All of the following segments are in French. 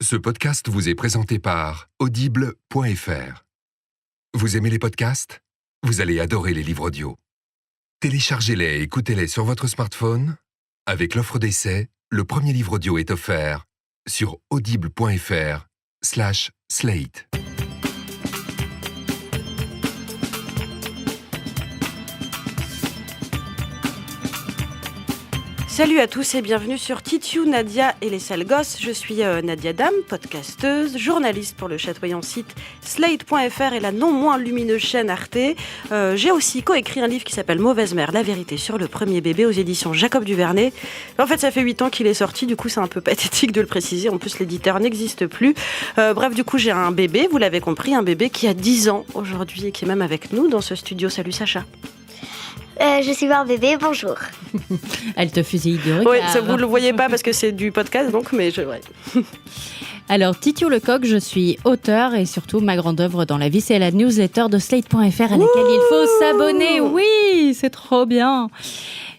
Ce podcast vous est présenté par Audible.fr. Vous aimez les podcasts ? Vous allez adorer les livres audio. Téléchargez-les et écoutez-les sur votre smartphone. Avec l'offre d'essai, le premier livre audio est offert sur audible.fr/slate. Salut à tous et bienvenue sur Titiou, Nadia et les sales gosses. Je suis Nadia Dame, podcasteuse, journaliste pour le chatoyant site Slate.fr et la non moins lumineuse chaîne Arte. J'ai aussi coécrit un livre qui s'appelle Mauvaise mère, la vérité sur le premier bébé aux éditions Jacob Duvernay. En fait, ça fait 8 ans qu'il est sorti, du coup c'est un peu pathétique de le préciser. En plus, l'éditeur n'existe plus. Bref, du coup, j'ai un bébé, vous l'avez compris, un bébé qui a 10 ans aujourd'hui et qui est même avec nous dans ce studio. Salut Sacha. Je suis un bébé, bonjour. Elle te fusille de regard. Oui, ça vous le voyez pas parce que c'est du podcast, donc, mais ouais. Alors, Titiou Lecoq, je suis auteur et surtout ma grande œuvre dans la vie, c'est la newsletter de Slate.fr à laquelle il faut s'abonner. Oui, c'est trop bien.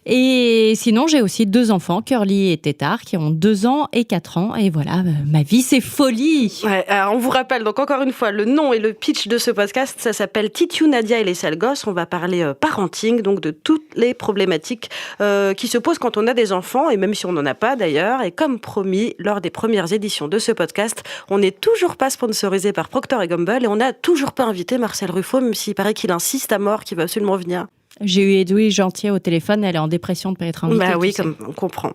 Et sinon, j'ai aussi 2 enfants, Curly et Tétard, qui ont 2 ans et 4 ans. Et voilà, ma vie, c'est folie. Ouais, alors on vous rappelle donc encore une fois le nom et le pitch de ce podcast. Ça s'appelle Titiou, Nadia et les sales gosses. On va parler parenting, donc de toutes les problématiques qui se posent quand on a des enfants, et même si on n'en a pas d'ailleurs. Et comme promis, lors des premières éditions de ce podcast, on n'est toujours pas sponsorisé par Procter & Gamble et on n'a toujours pas invité Marcel Ruffo, même s'il paraît qu'il insiste à mort, qu'il va absolument venir. J'ai eu Edoui Gentier au téléphone, elle est en dépression de ne pas être invitée. Bah oui, comme on comprend.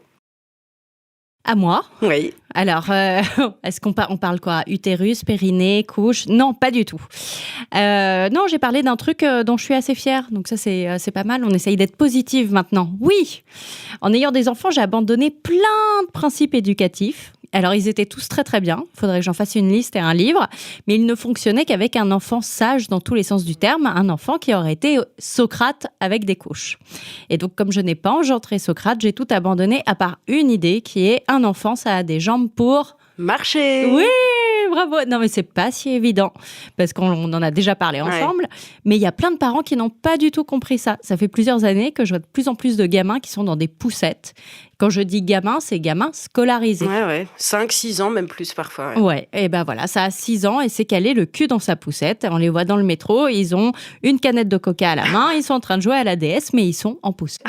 À moi. Oui. Alors, est-ce qu'on parle quoi ? Utérus, périnée, couche ? Non, pas du tout. Non, j'ai parlé d'un truc dont je suis assez fière. Donc ça, c'est pas mal. On essaye d'être positive maintenant. Oui. En ayant des enfants, j'ai abandonné plein de principes éducatifs. Alors, ils étaient tous très, très bien. Il faudrait que j'en fasse une liste et un livre. Mais ils ne fonctionnaient qu'avec un enfant sage dans tous les sens du terme. Un enfant qui aurait été Socrate avec des couches. Et donc, comme je n'ai pas engendré Socrate, j'ai tout abandonné à part une idée qui est un enfant, ça a des jambes pour... marcher. Oui, bravo. Non, mais c'est pas si évident parce qu'on en a déjà parlé ensemble. Ouais. Mais il y a plein de parents qui n'ont pas du tout compris ça. Ça fait plusieurs années que je vois de plus en plus de gamins qui sont dans des poussettes. Quand je dis gamins, c'est gamins scolarisés. Ouais. 5-6 ans, même plus parfois. Ouais, et ben voilà, ça a 6 ans et c'est calé le cul dans sa poussette. On les voit dans le métro, ils ont une canette de coca à la main, ils sont en train de jouer à la DS, mais ils sont en poussette.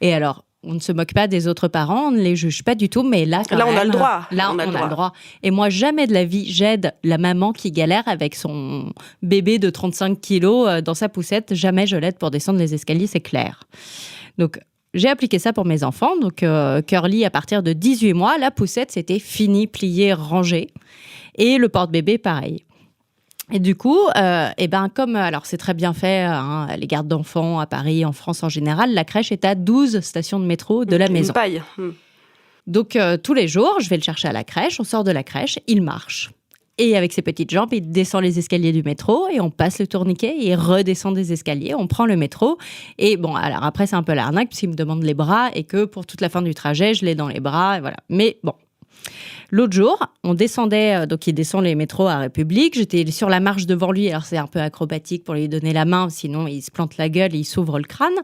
Et alors, on ne se moque pas des autres parents, on ne les juge pas du tout, mais là, quand même, on a le droit. Là, on a le droit. Et moi, jamais de la vie, j'aide la maman qui galère avec son bébé de 35 kilos dans sa poussette. Jamais je l'aide pour descendre les escaliers, c'est clair. Donc, j'ai appliqué ça pour mes enfants. Donc, Curly, à partir de 18 mois, la poussette, c'était fini, plié, rangé. Et le porte-bébé, pareil. Et du coup, comme alors c'est très bien fait, les gardes d'enfants à Paris, en France en général, la crèche est à 12 stations de métro de la maison. Une paille. Donc tous les jours, je vais le chercher à la crèche, on sort de la crèche, il marche. Et avec ses petites jambes, il descend les escaliers du métro et on passe le tourniquet et il redescend des escaliers, on prend le métro. Et bon, alors après c'est un peu l'arnaque puisqu'il me demande les bras et que pour toute la fin du trajet, je l'ai dans les bras et voilà. Mais bon. L'autre jour, on descendait, donc il descend les métros à République, j'étais sur la marche devant lui, alors c'est un peu acrobatique pour lui donner la main, sinon il se plante la gueule et il s'ouvre le crâne.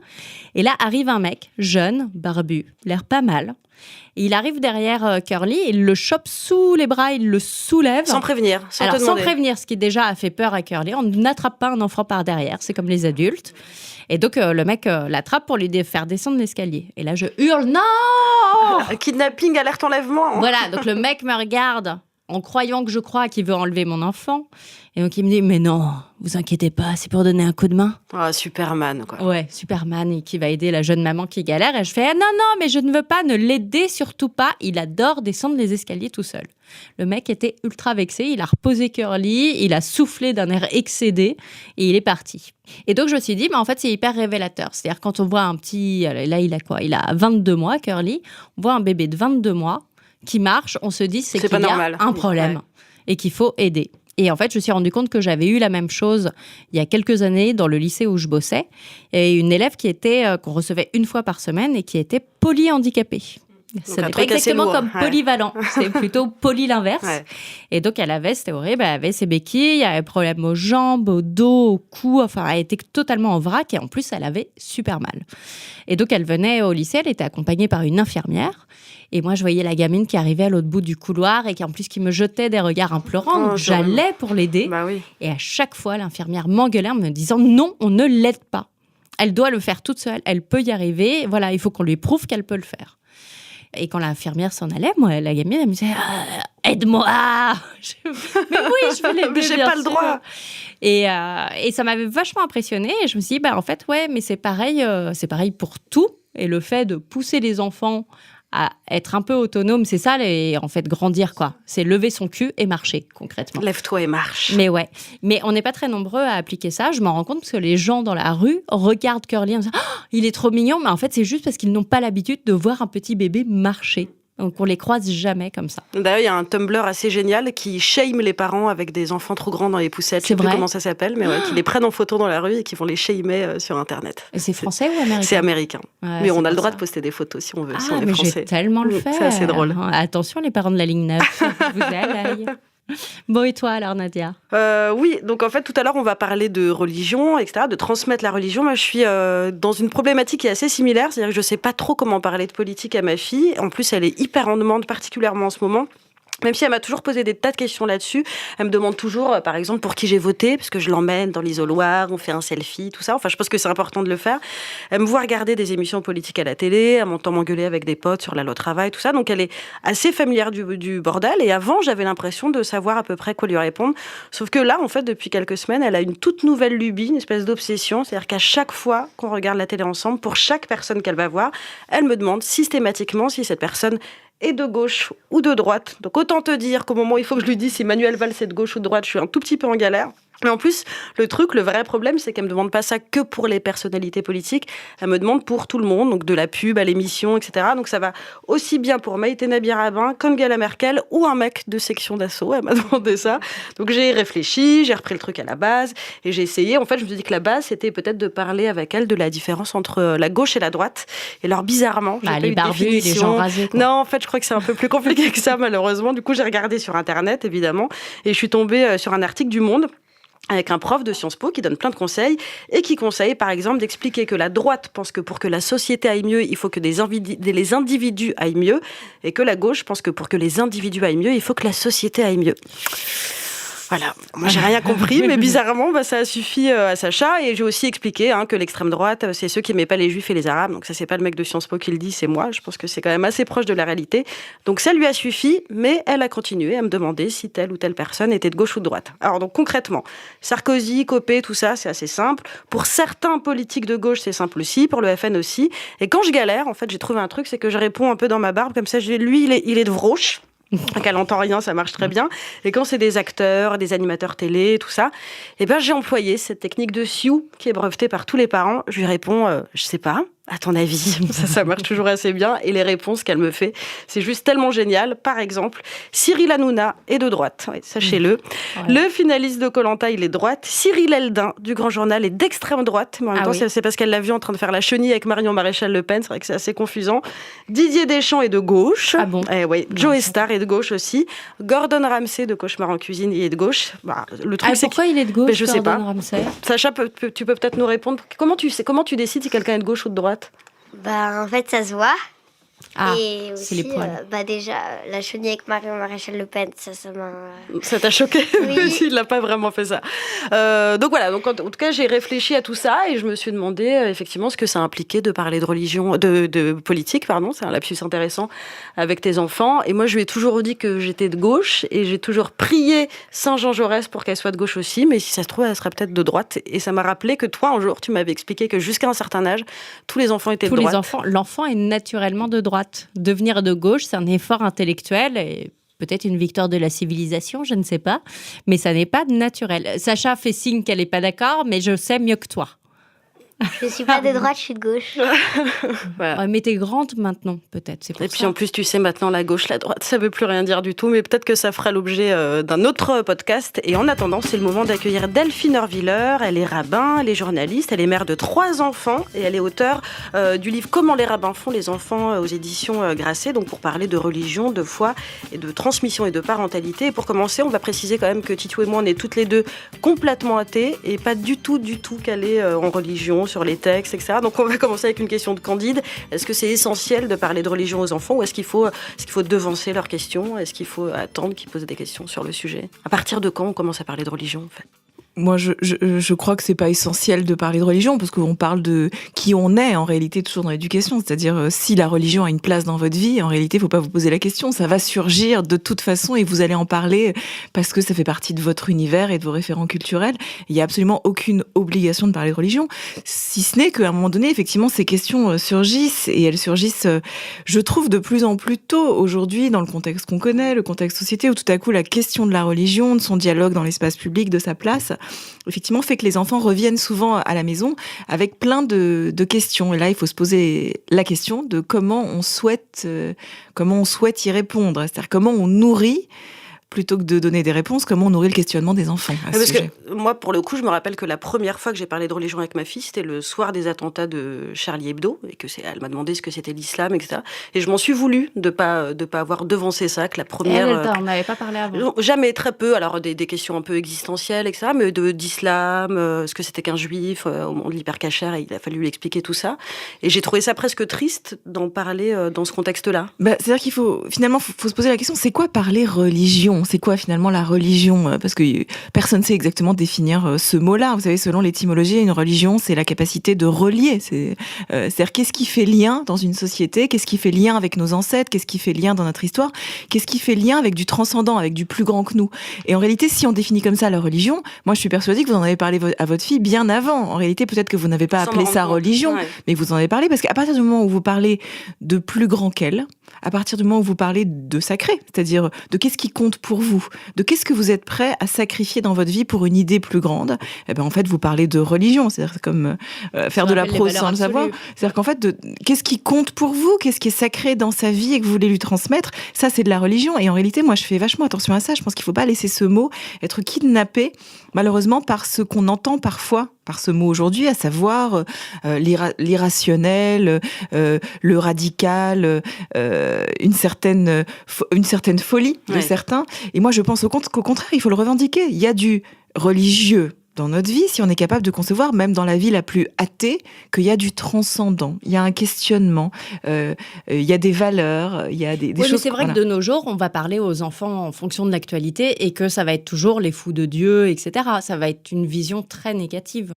Et là arrive un mec, jeune, barbu, l'air pas mal. Et il arrive derrière Curly, il le chope sous les bras, il le soulève. Sans prévenir, sans prévenir, ce qui déjà a fait peur à Curly. On n'attrape pas un enfant par derrière, c'est comme les adultes. Et donc, le mec l'attrape pour lui faire descendre l'escalier. Et là, je hurle « Non !» Kidnapping, alerte enlèvement. Voilà, donc le mec me regarde en croyant que je crois qu'il veut enlever mon enfant. Et donc, il me dit « Mais non, vous inquiétez pas, c'est pour donner un coup de main. » Ah, Superman, quoi. Ouais, Superman, et qui va aider la jeune maman qui galère. Et je fais « Non, mais je ne veux pas, ne l'aider surtout pas. Il adore descendre les escaliers tout seul. » Le mec était ultra vexé, il a reposé Curly, il a soufflé d'un air excédé et il est parti. Et donc je me suis dit, mais en fait c'est hyper révélateur. C'est-à-dire quand on voit un petit, là il a quoi ? Il a 22 mois, Curly, on voit un bébé de 22 mois qui marche, on se dit c'est qu'il y a un problème et qu'il faut aider. Et en fait, je me suis rendu compte que j'avais eu la même chose il y a quelques années dans le lycée où je bossais. Et une élève qu'on recevait une fois par semaine et qui était polyhandicapée. Ce n'est pas exactement comme polyvalent, c'est plutôt poly l'inverse. Ouais. Et donc, c'était horrible, elle avait ses béquilles, elle avait problème aux jambes, au dos, au cou, enfin, elle était totalement en vrac et en plus, elle avait super mal. Et donc, elle venait au lycée, elle était accompagnée par une infirmière. Et moi, je voyais la gamine qui arrivait à l'autre bout du couloir et qui me jetait des regards implorants. Donc, j'allais pour l'aider. Bah oui. Et à chaque fois, l'infirmière m'engueulait en me disant « Non, on ne l'aide pas. Elle doit le faire toute seule. Elle peut y arriver. Voilà, il faut qu'on lui prouve qu'elle peut le faire. » Et quand l'infirmière s'en allait, moi, la gamine, elle me disait « Aide-moi !» Mais oui, je vais l'aider, mais j'ai bien pas sûr. le droit. Et ça m'avait vachement impressionnée. Et je me suis dit, en fait, ouais, mais c'est pareil pour tout. Et le fait de pousser les enfants à être un peu autonomes, c'est ça, en fait, grandir, quoi. C'est lever son cul et marcher, concrètement. Lève-toi et marche. Mais ouais. Mais on n'est pas très nombreux à appliquer ça. Je m'en rends compte parce que les gens dans la rue regardent Curly en disant « Oh, il est trop mignon !» Mais en fait, c'est juste parce qu'ils n'ont pas l'habitude de voir un petit bébé marcher. Donc, on les croise jamais comme ça. D'ailleurs, il y a un Tumblr assez génial qui shame les parents avec des enfants trop grands dans les poussettes. Je sais plus comment ça s'appelle, mais qui les prennent en photo dans la rue et qui vont les shamer sur Internet. Et c'est français ou américain ? C'est américain. Ouais, mais on a le droit ça. de poster des photos si on veut, si Ah, on est mais français. j'ai tellement le faire. C'est assez drôle. Attention, les parents de la ligne 9, vous avez à l'œil. Bon, et toi alors, Nadia ? Oui, donc en fait, tout à l'heure, on va parler de religion, etc., de transmettre la religion. Moi, je suis dans une problématique qui est assez similaire, c'est-à-dire que je ne sais pas trop comment parler de politique à ma fille. En plus, elle est hyper en demande, particulièrement en ce moment. Même si elle m'a toujours posé des tas de questions là-dessus, elle me demande toujours, par exemple, pour qui j'ai voté, parce que je l'emmène dans l'isoloir, on fait un selfie, tout ça. Enfin, je pense que c'est important de le faire. Elle me voit regarder des émissions politiques à la télé, elle m'entend m'engueuler avec des potes sur la loi travail, tout ça. Donc, elle est assez familière du bordel. Et avant, j'avais l'impression de savoir à peu près quoi lui répondre. Sauf que là, en fait, depuis quelques semaines, elle a une toute nouvelle lubie, une espèce d'obsession. C'est-à-dire qu'à chaque fois qu'on regarde la télé ensemble, pour chaque personne qu'elle va voir, elle me demande systématiquement si cette personne est de gauche ou de droite. Donc autant te dire qu'au moment où il faut que je lui dise si Manuel Valls est de gauche ou de droite, je suis un tout petit peu en galère. Mais en plus, le vrai problème, c'est qu'elle me demande pas ça que pour les personnalités politiques, elle me demande pour tout le monde, donc de la pub à l'émission, etc. Donc ça va aussi bien pour Maïté Nabih-Rabin qu'Angela Merkel ou un mec de section d'assaut, elle m'a demandé ça. Donc j'ai réfléchi, j'ai repris le truc à la base et j'ai essayé. En fait, je me suis dit que la base, c'était peut-être de parler avec elle de la différence entre la gauche et la droite. Et alors, bizarrement, j'ai pas les eu de barbus, définition. les gens rasés, quoi. Non, en fait, je crois que c'est un peu plus compliqué que ça, malheureusement. Du coup, j'ai regardé sur Internet, évidemment, et je suis tombée sur un article du Monde avec un prof de Sciences Po qui donne plein de conseils et qui conseille, par exemple, d'expliquer que la droite pense que pour que la société aille mieux, il faut que les individus aillent mieux, et que la gauche pense que pour que les individus aillent mieux, il faut que la société aille mieux. Voilà, moi j'ai rien compris, mais bizarrement, ça a suffi à Sacha. Et j'ai aussi expliqué que l'extrême droite, c'est ceux qui n'aimaient pas les juifs et les arabes. Donc ça, c'est pas le mec de Sciences Po qui le dit, c'est moi. Je pense que c'est quand même assez proche de la réalité. Donc ça lui a suffi, mais elle a continué à me demander si telle ou telle personne était de gauche ou de droite. Alors donc concrètement, Sarkozy, Copé, tout ça, c'est assez simple. Pour certains politiques de gauche, c'est simple aussi. Pour le FN aussi. Et quand je galère, en fait, j'ai trouvé un truc, c'est que je réponds un peu dans ma barbe. Comme ça, lui, il est de Vroche. Quand elle n'entend rien, ça marche très bien. Et quand c'est des acteurs, des animateurs télé, tout ça, j'ai employé cette technique de Sioux qui est brevetée par tous les parents. Je lui réponds, je sais pas. À ton avis, ça marche toujours assez bien. Et les réponses qu'elle me fait, c'est juste tellement génial. Par exemple, Cyril Hanouna est de droite, ouais, sachez-le. Ouais. Le finaliste de Koh-Lanta, il est de droite. Cyril Eldin, du Grand Journal, est d'extrême droite. Mais en même temps, c'est parce qu'elle l'a vu en train de faire la chenille avec Marion Maréchal Le Pen. C'est vrai que c'est assez confusant. Didier Deschamps est de gauche. Ah bon ? Joe Star est de gauche aussi. Gordon Ramsay de Cauchemar en cuisine, il est de gauche. Le truc, c'est pourquoi il est de gauche, je sais pas. Ramsay ? Sacha, tu peux peut-être nous répondre. Comment tu décides si quelqu'un est de gauche ou de droite ? En fait, ça se voit. Ah, et aussi, c'est les poils. Déjà, la chenille avec Marion Maréchal Le Pen, ça m'a... Ça t'a choqué ? Oui. Il n'a pas vraiment fait ça. Donc voilà, en tout cas, j'ai réfléchi à tout ça et je me suis demandé effectivement ce que ça impliquait de parler de religion, de politique, pardon, c'est un lapsus intéressant, avec tes enfants. Et moi, je lui ai toujours dit que j'étais de gauche et j'ai toujours prié Saint Jean Jaurès pour qu'elle soit de gauche aussi, mais si ça se trouve, elle serait peut-être de droite. Et ça m'a rappelé que toi, un jour, tu m'avais expliqué que jusqu'à un certain âge, tous les enfants étaient de droite. L'enfant est naturellement de droite. Devenir de gauche, c'est un effort intellectuel et peut-être une victoire de la civilisation, je ne sais pas, mais ça n'est pas naturel. Sacha fait signe qu'elle n'est pas d'accord, mais je sais mieux que toi. Je suis pas de droite, je suis de gauche. Voilà. Ouais, mais t'es grande maintenant, peut-être. C'est pour Et ça. puis en plus, tu sais, maintenant, la gauche, la droite, ça veut plus rien dire du tout, mais peut-être que ça fera l'objet d'un autre podcast. Et en attendant, c'est le moment d'accueillir Delphine Horviller. Elle est rabbin, elle est journaliste, elle est mère de 3 enfants et elle est auteure du livre Comment les rabbins font les enfants aux éditions Grasset, donc pour parler de religion, de foi et de transmission et de parentalité. Et pour commencer, on va préciser quand même que Titou et moi, on est toutes les deux complètement athées et pas du tout calées en religion, sur les textes, etc. Donc on va commencer avec une question de Candide. Est-ce que c'est essentiel de parler de religion aux enfants ou est-ce qu'il faut devancer leurs questions? Est-ce qu'il faut attendre qu'ils posent des questions sur le sujet? À partir de quand on commence à parler de religion, en fait? Moi, je crois que c'est pas essentiel de parler de religion parce qu'on parle de qui on est en réalité toujours dans l'éducation. C'est-à-dire, si la religion a une place dans votre vie, en réalité, il faut pas vous poser la question. Ça va surgir de toute façon et vous allez en parler parce que ça fait partie de votre univers et de vos référents culturels. Il y a absolument aucune obligation de parler de religion, si ce n'est qu'à un moment donné, effectivement, ces questions surgissent et elles surgissent, je trouve, de plus en plus tôt aujourd'hui dans le contexte qu'on connaît, le contexte société où tout à coup la question de la religion, de son dialogue dans l'espace public, de sa place, effectivement fait que les enfants reviennent souvent à la maison avec plein de questions. Et là, il faut se poser la question de comment on souhaite y répondre. C'est-à-dire comment on nourrit, plutôt que de donner des réponses, comment on nourrit le questionnement des enfants à ce Parce sujet. que moi, pour le coup, je me rappelle que la première fois que j'ai parlé de religion avec ma fille, c'était le soir des attentats de Charlie Hebdo, et elle m'a demandé ce que c'était l'islam, etc. Et je m'en suis voulu de pas avoir devancé ça, que la première... On n'avait pas parlé avant. Jamais, très peu. Alors des questions un peu existentielles, etc. Mais d'islam, ce que c'était qu'un juif au moment de l'hypercachère, et il a fallu lui expliquer tout ça. Et j'ai trouvé ça presque triste d'en parler dans ce contexte-là. C'est-à-dire qu'il faut se poser la question, c'est quoi parler religion? C'est quoi finalement la religion? Parce que personne ne sait exactement définir ce mot-là. Vous savez, selon l'étymologie, une religion, c'est la capacité de relier. C'est-à-dire qu'est-ce qui fait lien dans une société? Qu'est-ce qui fait lien avec nos ancêtres? Qu'est-ce qui fait lien dans notre histoire? Qu'est-ce qui fait lien avec du transcendant, avec du plus grand que nous? Et en réalité, si on définit comme ça la religion, moi je suis persuadée que vous en avez parlé à votre fille bien avant. En réalité, peut-être que vous n'avez pas appelé ça religion, ouais. Mais vous en avez parlé parce qu'à partir du moment où vous parlez de plus grand qu'elle, à partir du moment où vous parlez de sacré, c'est-à-dire de qu'est-ce qui compte pour vous, de qu'est-ce que vous êtes prêt à sacrifier dans votre vie pour une idée plus grande, eh ben en fait vous parlez de religion, c'est-à-dire comme faire de la prose sans le savoir, c'est-à-dire qu'en fait qu'est-ce qui compte pour vous, qu'est-ce qui est sacré dans sa vie et que vous voulez lui transmettre, ça c'est de la religion. Et en réalité moi je fais vachement attention à ça, je pense qu'il faut pas laisser ce mot être kidnappé malheureusement par ce qu'on entend parfois par ce mot aujourd'hui, à savoir l'irrationnel, le radical, une certaine folie de certains. Et moi, je pense qu'au contraire, il faut le revendiquer. Il y a du religieux dans notre vie, si on est capable de concevoir, même dans la vie la plus athée, qu'il y a du transcendant, il y a un questionnement, il y a des valeurs, il y a des choses... Mais c'est vrai que de nos jours, on va parler aux enfants en fonction de l'actualité et que ça va être toujours les fous de Dieu, etc. Ça va être une vision très négative.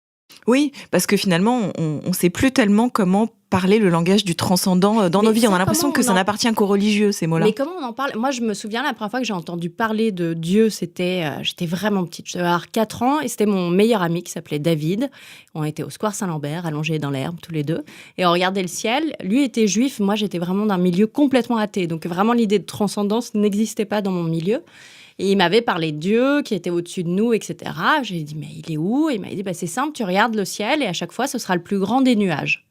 Oui, parce que finalement, on ne sait plus tellement comment parler le langage du transcendant dans nos vies. On a l'impression que ça n'appartient qu'aux religieux, ces mots-là. Mais comment on en parle? Moi, je me souviens, la première fois que j'ai entendu parler de Dieu, j'étais vraiment petite. Je devais avoir 4 ans et c'était mon meilleur ami qui s'appelait David. On était au Square Saint-Lambert, allongés dans l'herbe, tous les deux. Et on regardait le ciel. Lui était juif, moi, j'étais vraiment d'un milieu complètement athée. Donc, vraiment, l'idée de transcendance n'existait pas dans mon milieu. Et il m'avait parlé de Dieu, qui était au-dessus de nous, etc. J'ai dit, mais il est où? Et il m'a dit, c'est simple, tu regardes le ciel et à chaque fois, ce sera le plus grand des nuages.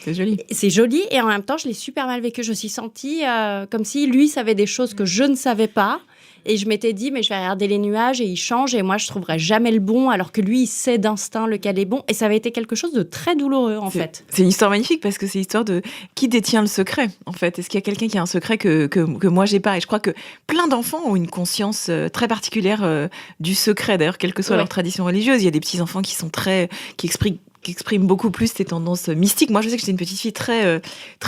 C'est joli. C'est joli et en même temps, je l'ai super mal vécu. Je me suis sentie comme si lui savait des choses que je ne savais pas. Et je m'étais dit, mais je vais regarder les nuages et ils changent et moi, je trouverai jamais le bon alors que lui, il sait d'instinct lequel est bon. Et ça avait été quelque chose de très douloureux, en fait. C'est une histoire magnifique parce que c'est l'histoire de qui détient le secret, en fait. Est-ce qu'il y a quelqu'un qui a un secret que moi, j'ai pas? Et je crois que plein d'enfants ont une conscience très particulière du secret. D'ailleurs, quelle que soit leur tradition religieuse, il y a des petits-enfants qui exprime beaucoup plus ces tendances mystiques. Moi, je sais que j'étais une petite fille très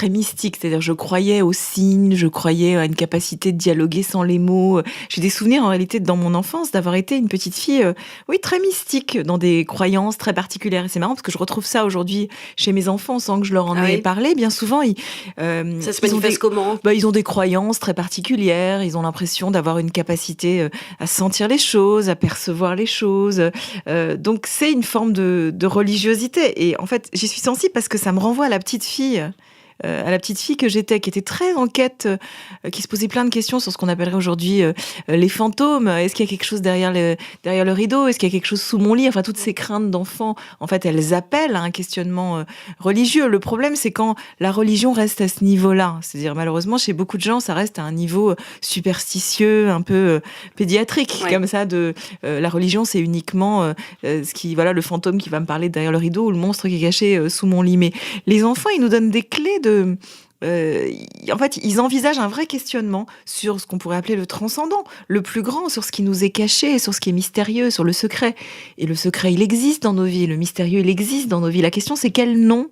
mystique, c'est-à-dire je croyais aux signes, je croyais à une capacité de dialoguer sans les mots. J'ai des souvenirs en réalité dans mon enfance d'avoir été une petite fille, très mystique, dans des croyances très particulières. Et c'est marrant parce que je retrouve ça aujourd'hui chez mes enfants sans que je leur en ai parlé. Bien souvent, ça se manifeste comment? Ils ont des croyances très particulières. Ils ont l'impression d'avoir une capacité à sentir les choses, à percevoir les choses. Donc c'est une forme de religiosité. Et en fait, j'y suis sensible parce que ça me renvoie à la petite fille à la petite fille que j'étais, qui était très en quête, qui se posait plein de questions sur ce qu'on appellerait aujourd'hui les fantômes. Est-ce qu'il y a quelque chose derrière le rideau? Est-ce qu'il y a quelque chose sous mon lit? Enfin, toutes ces craintes d'enfants, en fait, elles appellent à un questionnement religieux. Le problème, c'est quand la religion reste à ce niveau-là. C'est-à-dire, malheureusement, chez beaucoup de gens, ça reste à un niveau superstitieux, un peu pédiatrique, comme ça. La religion, c'est uniquement le fantôme qui va me parler derrière le rideau ou le monstre qui est caché sous mon lit. Mais les enfants, ils nous donnent des clés en fait, ils envisagent un vrai questionnement sur ce qu'on pourrait appeler le transcendant, le plus grand, sur ce qui nous est caché, sur ce qui est mystérieux, sur le secret. Et le secret, il existe dans nos vies, le mystérieux, il existe dans nos vies. La question, c'est quel nom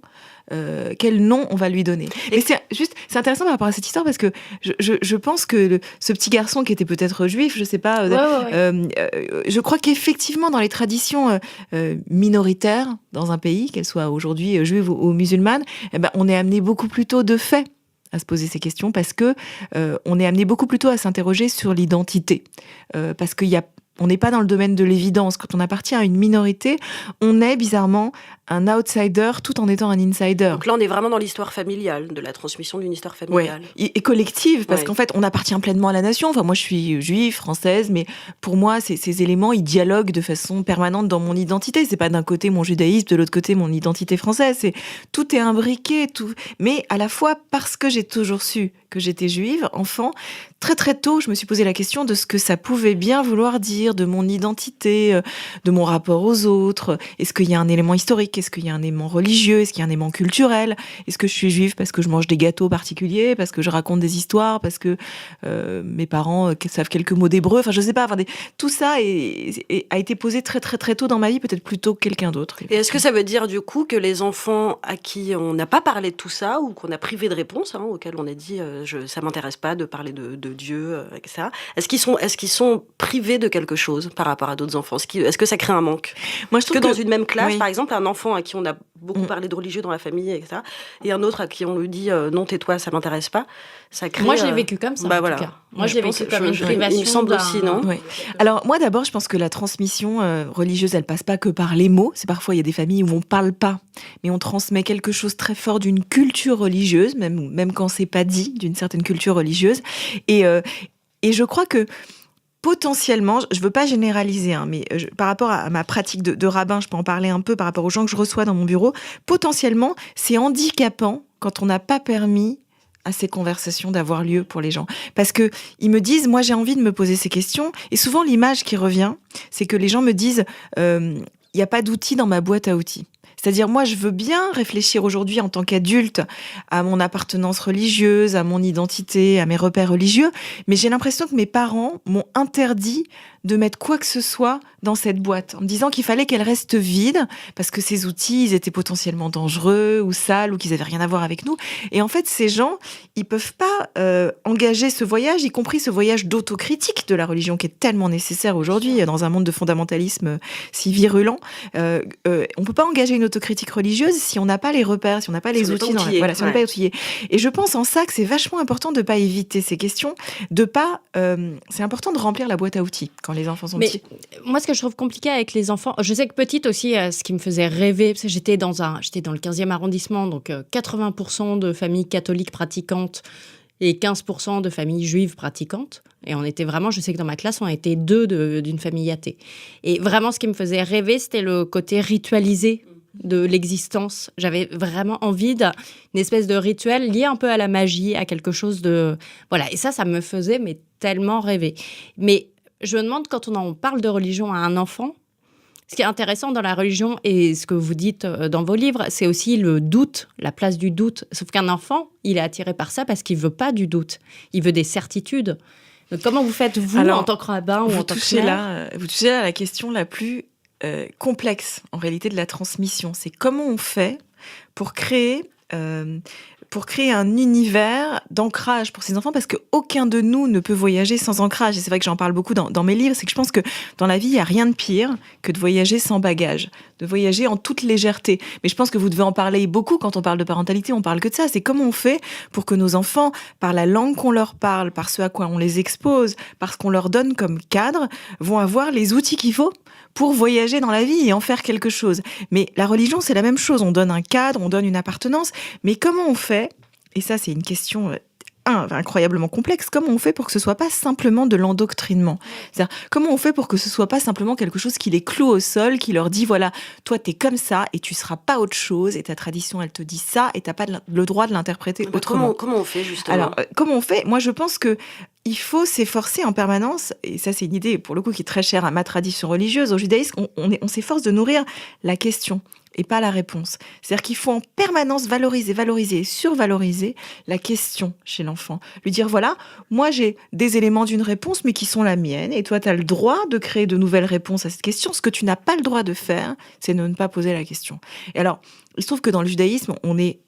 on va lui donner. Mais c'est intéressant par rapport à cette histoire parce que je pense que ce petit garçon qui était peut-être juif, je sais pas, je crois qu'effectivement dans les traditions minoritaires dans un pays, qu'elles soient aujourd'hui juives ou musulmanes, on est amené beaucoup plus tôt de fait à se poser ces questions parce que on est amené beaucoup plus tôt à s'interroger sur l'identité parce on n'est pas dans le domaine de l'évidence. Quand on appartient à une minorité, on est bizarrement un outsider tout en étant un insider. Donc là, on est vraiment dans l'histoire familiale, de la transmission d'une histoire familiale. Ouais. Et collective, parce qu'en fait, on appartient pleinement à la nation. Enfin, moi, je suis juive, française, mais pour moi, ces éléments, ils dialoguent de façon permanente dans mon identité. C'est pas d'un côté mon judaïsme, de l'autre côté mon identité française. Tout est imbriqué, tout. Mais à la fois, parce que j'ai toujours su que j'étais juive, enfant, très très tôt, je me suis posé la question de ce que ça pouvait bien vouloir dire, de mon identité, de mon rapport aux autres. Est-ce qu'il y a un élément historique? Est-ce qu'il y a un élément religieux? Est-ce qu'il y a un élément culturel? Est-ce que je suis juive parce que je mange des gâteaux particuliers, parce que je raconte des histoires, parce que mes parents savent quelques mots d'hébreu? Enfin, je sais pas. Tout ça a été posé très très très tôt dans ma vie, peut-être plus tôt que quelqu'un d'autre. Et est-ce que ça veut dire du coup que les enfants à qui on n'a pas parlé de tout ça ou qu'on a privé de réponse, auxquels on a dit ça m'intéresse pas de parler de Dieu, etc. Est-ce qu'ils sont privés de quelque chose par rapport à d'autres enfants? Est-ce que ça crée un manque? Moi, je trouve que dans une même classe, oui. Par exemple, un enfant à qui on a beaucoup parlé de religieux dans la famille, etc., et un autre à qui on lui dit non, tais-toi, ça m'intéresse pas, ça crée... Moi, je l'ai vécu comme ça, en tout cas. Moi, je l'ai vécu comme une privation. Il me semble aussi, non? Oui. Alors, moi, d'abord, je pense que la transmission religieuse, elle passe pas que par les mots. C'est parfois, il y a des familles où on parle pas, mais on transmet quelque chose très fort d'une culture religieuse, même quand c'est pas dit, d'une certaine culture religieuse. Et je crois que potentiellement, je veux pas généraliser, mais par rapport à ma pratique de rabbin, je peux en parler un peu par rapport aux gens que je reçois dans mon bureau, potentiellement, c'est handicapant quand on n'a pas permis à ces conversations d'avoir lieu pour les gens. Parce que ils me disent, moi j'ai envie de me poser ces questions, et souvent l'image qui revient, c'est que les gens me disent, il n'y a pas d'outils dans ma boîte à outils. C'est-à-dire, moi, je veux bien réfléchir aujourd'hui en tant qu'adulte à mon appartenance religieuse, à mon identité, à mes repères religieux, mais j'ai l'impression que mes parents m'ont interdit de mettre quoi que ce soit dans cette boîte, en me disant qu'il fallait qu'elle reste vide, parce que ces outils, ils étaient potentiellement dangereux ou sales, ou qu'ils avaient rien à voir avec nous. Et en fait, ces gens, ils peuvent pas engager ce voyage, y compris ce voyage d'autocritique de la religion, qui est tellement nécessaire aujourd'hui, dans un monde de fondamentalisme si virulent. On peut pas engager une autocritique religieuse si on n'a pas les repères, si on n'a pas les outils. Si on n'est pas outillé. Et je pense en ça que c'est vachement important de pas éviter ces questions, c'est important de remplir la boîte à outils quand les enfants sont petits. Moi, ce que je trouve compliqué avec les enfants, je sais que petite aussi, ce qui me faisait rêver, parce que j'étais dans le 15e arrondissement, donc 80% de familles catholiques pratiquantes et 15% de familles juives pratiquantes. Et on était vraiment, je sais que dans ma classe, on était 2 d'une famille athée. Et vraiment, ce qui me faisait rêver, c'était le côté ritualisé de l'existence. J'avais vraiment envie d'une espèce de rituel lié un peu à la magie, à quelque chose de... Voilà, et ça me faisait tellement rêver. Mais je me demande, quand on parle de religion à un enfant, ce qui est intéressant dans la religion, et ce que vous dites dans vos livres, c'est aussi le doute, la place du doute. Sauf qu'un enfant, il est attiré par ça parce qu'il ne veut pas du doute. Il veut des certitudes. Donc comment vous faites, vous, en tant que rabbin ou en tant que mère? Vous touchez là à la question la plus complexe, en réalité, de la transmission. C'est comment on fait pour créer un univers d'ancrage pour ces enfants, parce qu'aucun de nous ne peut voyager sans ancrage. Et c'est vrai que j'en parle beaucoup dans mes livres, c'est que je pense que dans la vie, il n'y a rien de pire que de voyager sans bagage, de voyager en toute légèreté. Mais je pense que vous devez en parler beaucoup quand on parle de parentalité, on parle que de ça. C'est comment on fait pour que nos enfants, par la langue qu'on leur parle, par ce à quoi on les expose, par ce qu'on leur donne comme cadre, vont avoir les outils qu'il faut pour voyager dans la vie et en faire quelque chose. Mais la religion, c'est la même chose. On donne un cadre, on donne une appartenance. Mais comment on fait et ça c'est une question incroyablement complexe, comment on fait pour que ce soit pas simplement de l'endoctrinement ? C'est-à-dire, comment on fait pour que ce soit pas simplement quelque chose qui les cloue au sol, qui leur dit, voilà, toi t'es comme ça et tu seras pas autre chose, et ta tradition elle te dit ça, et t'as pas le droit de l'interpréter autrement. Comment on fait justement ? Alors, comment on fait ? Moi je pense que il faut s'efforcer en permanence, et ça c'est une idée pour le coup qui est très chère à ma tradition religieuse, au judaïsme, on s'efforce de nourrir la question et pas la réponse. C'est-à-dire qu'il faut en permanence valoriser et survaloriser la question chez l'enfant. Lui dire, voilà, moi j'ai des éléments d'une réponse, mais qui sont la mienne, et toi tu as le droit de créer de nouvelles réponses à cette question. Ce que tu n'as pas le droit de faire, c'est de ne pas poser la question. Et alors, il se trouve que dans le judaïsme, on est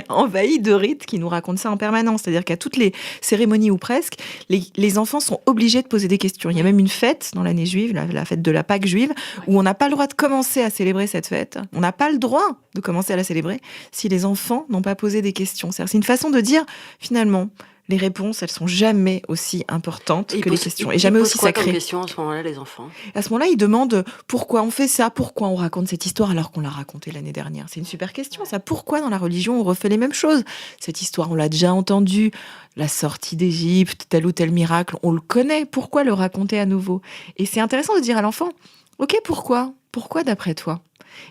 envahi de rites qui nous racontent ça en permanence. C'est-à-dire qu'à toutes les cérémonies ou presque, les enfants sont obligés de poser des questions. Il y a même une fête dans l'année juive, la fête de la Pâque juive, où on n'a pas le droit de commencer à célébrer cette fête. On n'a pas le droit de commencer à la célébrer si les enfants n'ont pas posé des questions. C'est une façon de dire, finalement, les réponses, elles sont jamais aussi importantes que les questions, et jamais aussi sacrées. Ils posent quoi comme question à ce moment-là, les enfants ? À ce moment-là, ils demandent pourquoi on fait ça, pourquoi on raconte cette histoire alors qu'on l'a racontée l'année dernière. C'est une super question, ça. Pourquoi dans la religion on refait les mêmes choses ? Cette histoire, on l'a déjà entendue. La sortie d'Égypte, tel ou tel miracle, on le connaît. Pourquoi le raconter à nouveau ? Et c'est intéressant de dire à l'enfant, ok, pourquoi ? Pourquoi d'après toi ?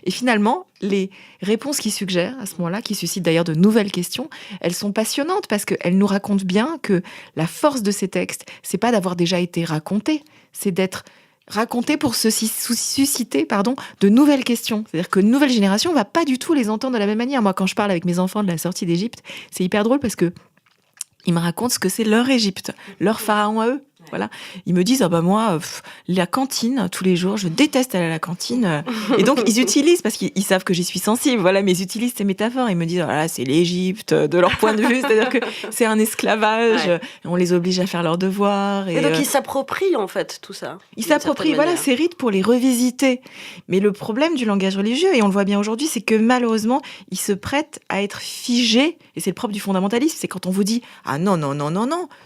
Et finalement, les réponses qu'il suggère à ce moment-là, qui suscitent d'ailleurs de nouvelles questions, elles sont passionnantes parce qu'elles nous racontent bien que la force de ces textes, c'est pas d'avoir déjà été racontés, c'est d'être racontés pour susciter de nouvelles questions. C'est-à-dire que nouvelle génération va pas du tout les entendre de la même manière. Moi, quand je parle avec mes enfants de la sortie d'Égypte, c'est hyper drôle parce que ils me racontent ce que c'est leur Égypte, leur pharaon à eux. Voilà. Ils me disent, moi, la cantine, tous les jours, je déteste aller à la cantine. Et donc, ils utilisent, parce qu'ils savent que j'y suis sensible, voilà, mais ils utilisent ces métaphores. Ils me disent, voilà, c'est l'Égypte, de leur point de vue. C'est-à-dire que c'est un esclavage. Ouais. On les oblige à faire leurs devoirs. Et donc, ils s'approprient, en fait, tout ça. Ils s'approprient, voilà, ces rites pour les revisiter. Mais le problème du langage religieux, et on le voit bien aujourd'hui, c'est que malheureusement, il se prête à être figé. Et c'est le propre du fondamentalisme. C'est quand on vous dit, ah non,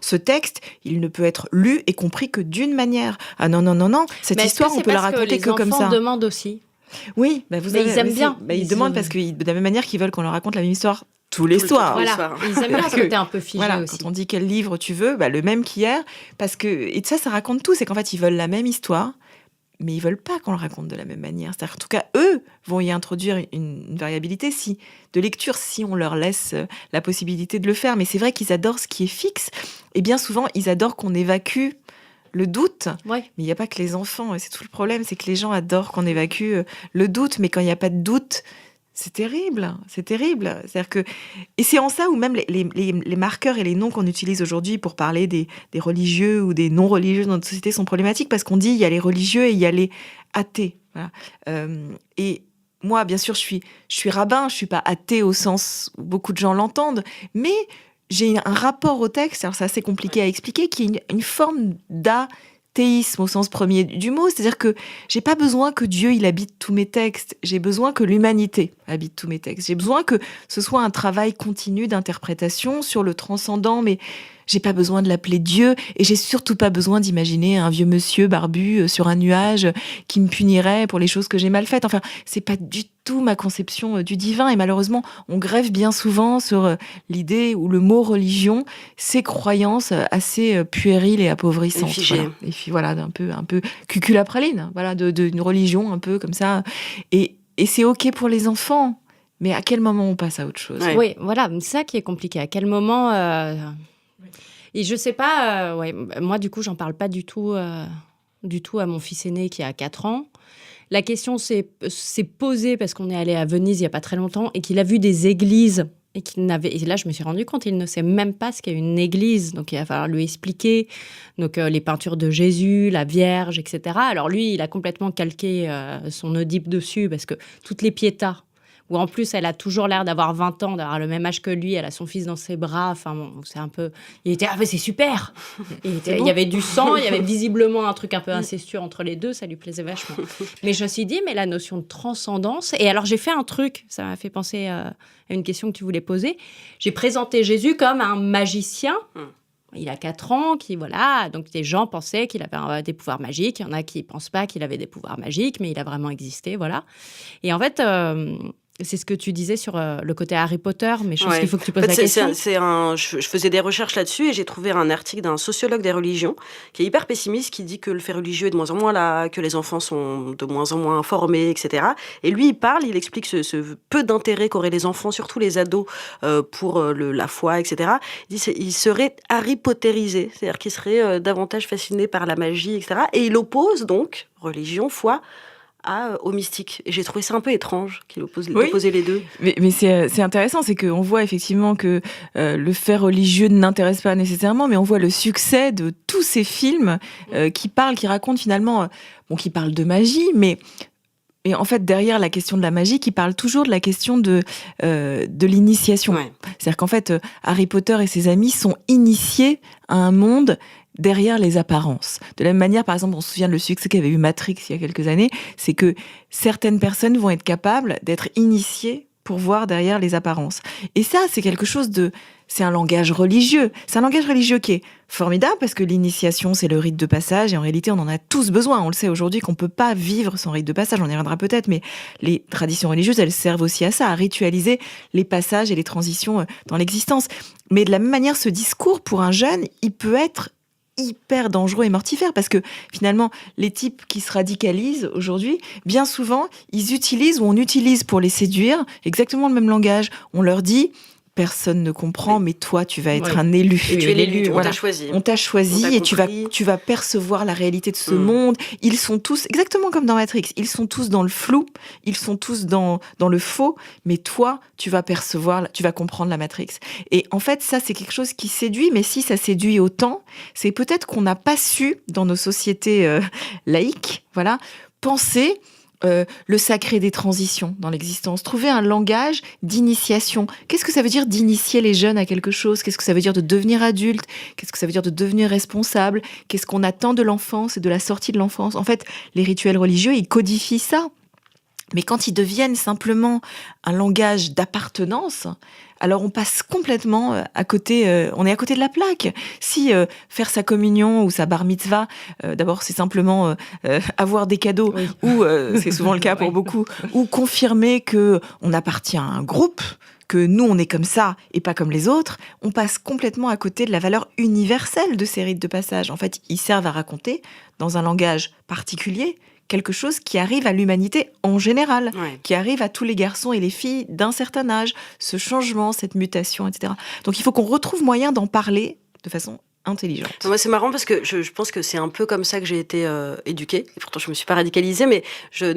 ce texte, il ne peut être lu et compris que d'une manière. Ah non, cette histoire, on peut la raconter que comme ça. Les enfants demandent aussi. Oui, ils aiment bien. Ils demandent parce que de la même manière qu'ils veulent qu'on leur raconte la même histoire tous les soirs. Voilà, ils aiment bien ce côté un peu figé aussi. Quand on dit quel livre tu veux, le même qu'hier, parce que et ça raconte tout. C'est qu'en fait, ils veulent la même histoire, mais ils veulent pas qu'on le raconte de la même manière. C'est-à-dire, en tout cas, eux vont y introduire une variabilité de lecture si on leur laisse la possibilité de le faire. Mais c'est vrai qu'ils adorent ce qui est fixe. Et bien souvent, ils adorent qu'on évacue le doute. Ouais. Mais il n'y a pas que les enfants. Et c'est tout le problème, c'est que les gens adorent qu'on évacue le doute. Mais quand il n'y a pas de doute, c'est terrible. C'est terrible. C'est-à-dire que... Et c'est en ça où même les marqueurs et les noms qu'on utilise aujourd'hui pour parler des religieux ou des non-religieux dans notre société sont problématiques, parce qu'on dit il y a les religieux et il y a les athées. Voilà. Et moi, bien sûr, je suis rabbin, je suis pas athée au sens où beaucoup de gens l'entendent, mais j'ai un rapport au texte, alors c'est assez compliqué à expliquer, qui est une forme d'athéisme au sens premier du mot, c'est-à-dire que j'ai pas besoin que Dieu il habite tous mes textes, j'ai besoin que l'humanité habite tous mes textes, j'ai besoin que ce soit un travail continu d'interprétation sur le transcendant, mais j'ai pas besoin de l'appeler Dieu, et j'ai surtout pas besoin d'imaginer un vieux monsieur barbu sur un nuage qui me punirait pour les choses que j'ai mal faites. Enfin, c'est pas du tout ma conception du divin, et malheureusement, on grève bien souvent sur l'idée ou le mot religion, ces croyances assez puériles et appauvissantes. Et puis voilà, un peu cuculapraline, voilà, d'une religion un peu comme ça. Et c'est ok pour les enfants, mais à quel moment on passe à autre chose ? Oui, voilà, c'est ça qui est compliqué. À quel moment Et je sais pas, moi du coup, j'en parle pas du tout à mon fils aîné qui a 4 ans. La question s'est posée parce qu'on est allé à Venise il y a pas très longtemps et qu'il a vu des églises et là je me suis rendu compte, il ne sait même pas ce qu'est une église, donc il va falloir lui expliquer. Donc les peintures de Jésus, la Vierge, etc. Alors lui, il a complètement calqué son Oedipe dessus parce que toutes les piétas, où en plus elle a toujours l'air d'avoir 20 ans, d'avoir le même âge que lui, elle a son fils dans ses bras, enfin bon, c'est un peu... Il était, mais c'est super. Il y avait du sang, il y avait visiblement un truc un peu incestueux entre les deux, ça lui plaisait vachement. Mais je me suis dit, mais la notion de transcendance... Et alors j'ai fait un truc, ça m'a fait penser à une question que tu voulais poser. J'ai présenté Jésus comme un magicien. Il a 4 ans, donc des gens pensaient qu'il avait des pouvoirs magiques. Il y en a qui ne pensent pas qu'il avait des pouvoirs magiques, mais il a vraiment existé, voilà. Et en fait... C'est ce que tu disais sur le côté Harry Potter, mais je pense Ouais. qu'il faut que tu poses En fait, la question. je faisais des recherches là-dessus et j'ai trouvé un article d'un sociologue des religions qui est hyper pessimiste, qui dit que le fait religieux est de moins en moins là, que les enfants sont de moins en moins informés, etc. Et lui, il explique ce peu d'intérêt qu'auraient les enfants, surtout les ados, pour la foi, etc. Il dit ils seraient Harry Potterisés, c'est-à-dire qu'ils seraient davantage fascinés par la magie, etc. Et il oppose donc religion, foi, au mystique. Et j'ai trouvé ça un peu étrange qu'il opposait les deux. Mais c'est intéressant, c'est qu'on voit effectivement que le fait religieux n'intéresse pas nécessairement, mais on voit le succès de tous ces films qui racontent finalement, qui parlent de magie, mais en fait, derrière la question de la magie, qui parle toujours de la question de l'initiation. Ouais. C'est-à-dire qu'en fait, Harry Potter et ses amis sont initiés à un monde derrière les apparences. De la même manière, par exemple, on se souvient de le succès qu'avait eu Matrix il y a quelques années, c'est que certaines personnes vont être capables d'être initiées pour voir derrière les apparences. Et ça, c'est quelque chose c'est un langage religieux. C'est un langage religieux qui est formidable parce que l'initiation, c'est le rite de passage et en réalité, on en a tous besoin. On le sait aujourd'hui qu'on peut pas vivre sans rite de passage, on y reviendra peut-être, mais les traditions religieuses, elles servent aussi à ça, à ritualiser les passages et les transitions dans l'existence. Mais de la même manière, ce discours, pour un jeune, il peut être hyper dangereux et mortifère parce que finalement les types qui se radicalisent aujourd'hui, bien souvent ils utilisent ou on utilise pour les séduire exactement le même langage. On leur dit personne ne comprend, mais toi tu vas être un élu. Tu es l'élu, on voilà. t'a choisi. On t'a choisi On t'a et compris. tu vas percevoir la réalité de ce monde. Ils sont tous, exactement comme dans Matrix, ils sont tous dans le flou, ils sont tous dans le faux, mais toi, tu vas percevoir, tu vas comprendre la Matrix. Et en fait, ça, c'est quelque chose qui séduit, mais si ça séduit autant, c'est peut-être qu'on n'a pas su, dans nos sociétés laïques, voilà, penser le sacré des transitions dans l'existence, trouver un langage d'initiation. Qu'est-ce que ça veut dire d'initier les jeunes à quelque chose ? Qu'est-ce que ça veut dire de devenir adulte ? Qu'est-ce que ça veut dire de devenir responsable ? Qu'est-ce qu'on attend de l'enfance et de la sortie de l'enfance ? En fait, les rituels religieux, ils codifient ça. Mais quand ils deviennent simplement un langage d'appartenance, alors on passe complètement à côté, on est à côté de la plaque. Si faire sa communion ou sa bar mitzvah, d'abord c'est simplement avoir des cadeaux, ou c'est souvent le cas pour beaucoup, ou confirmer que on appartient à un groupe, que nous on est comme ça et pas comme les autres, on passe complètement à côté de la valeur universelle de ces rites de passage. En fait, ils servent à raconter, dans un langage particulier, quelque chose qui arrive à l'humanité en général, qui arrive à tous les garçons et les filles d'un certain âge, ce changement, cette mutation, etc. Donc il faut qu'on retrouve moyen d'en parler de façon intelligente. Moi, c'est marrant parce que je pense que c'est un peu comme ça que j'ai été éduquée. Et pourtant, je me suis pas radicalisée, mais je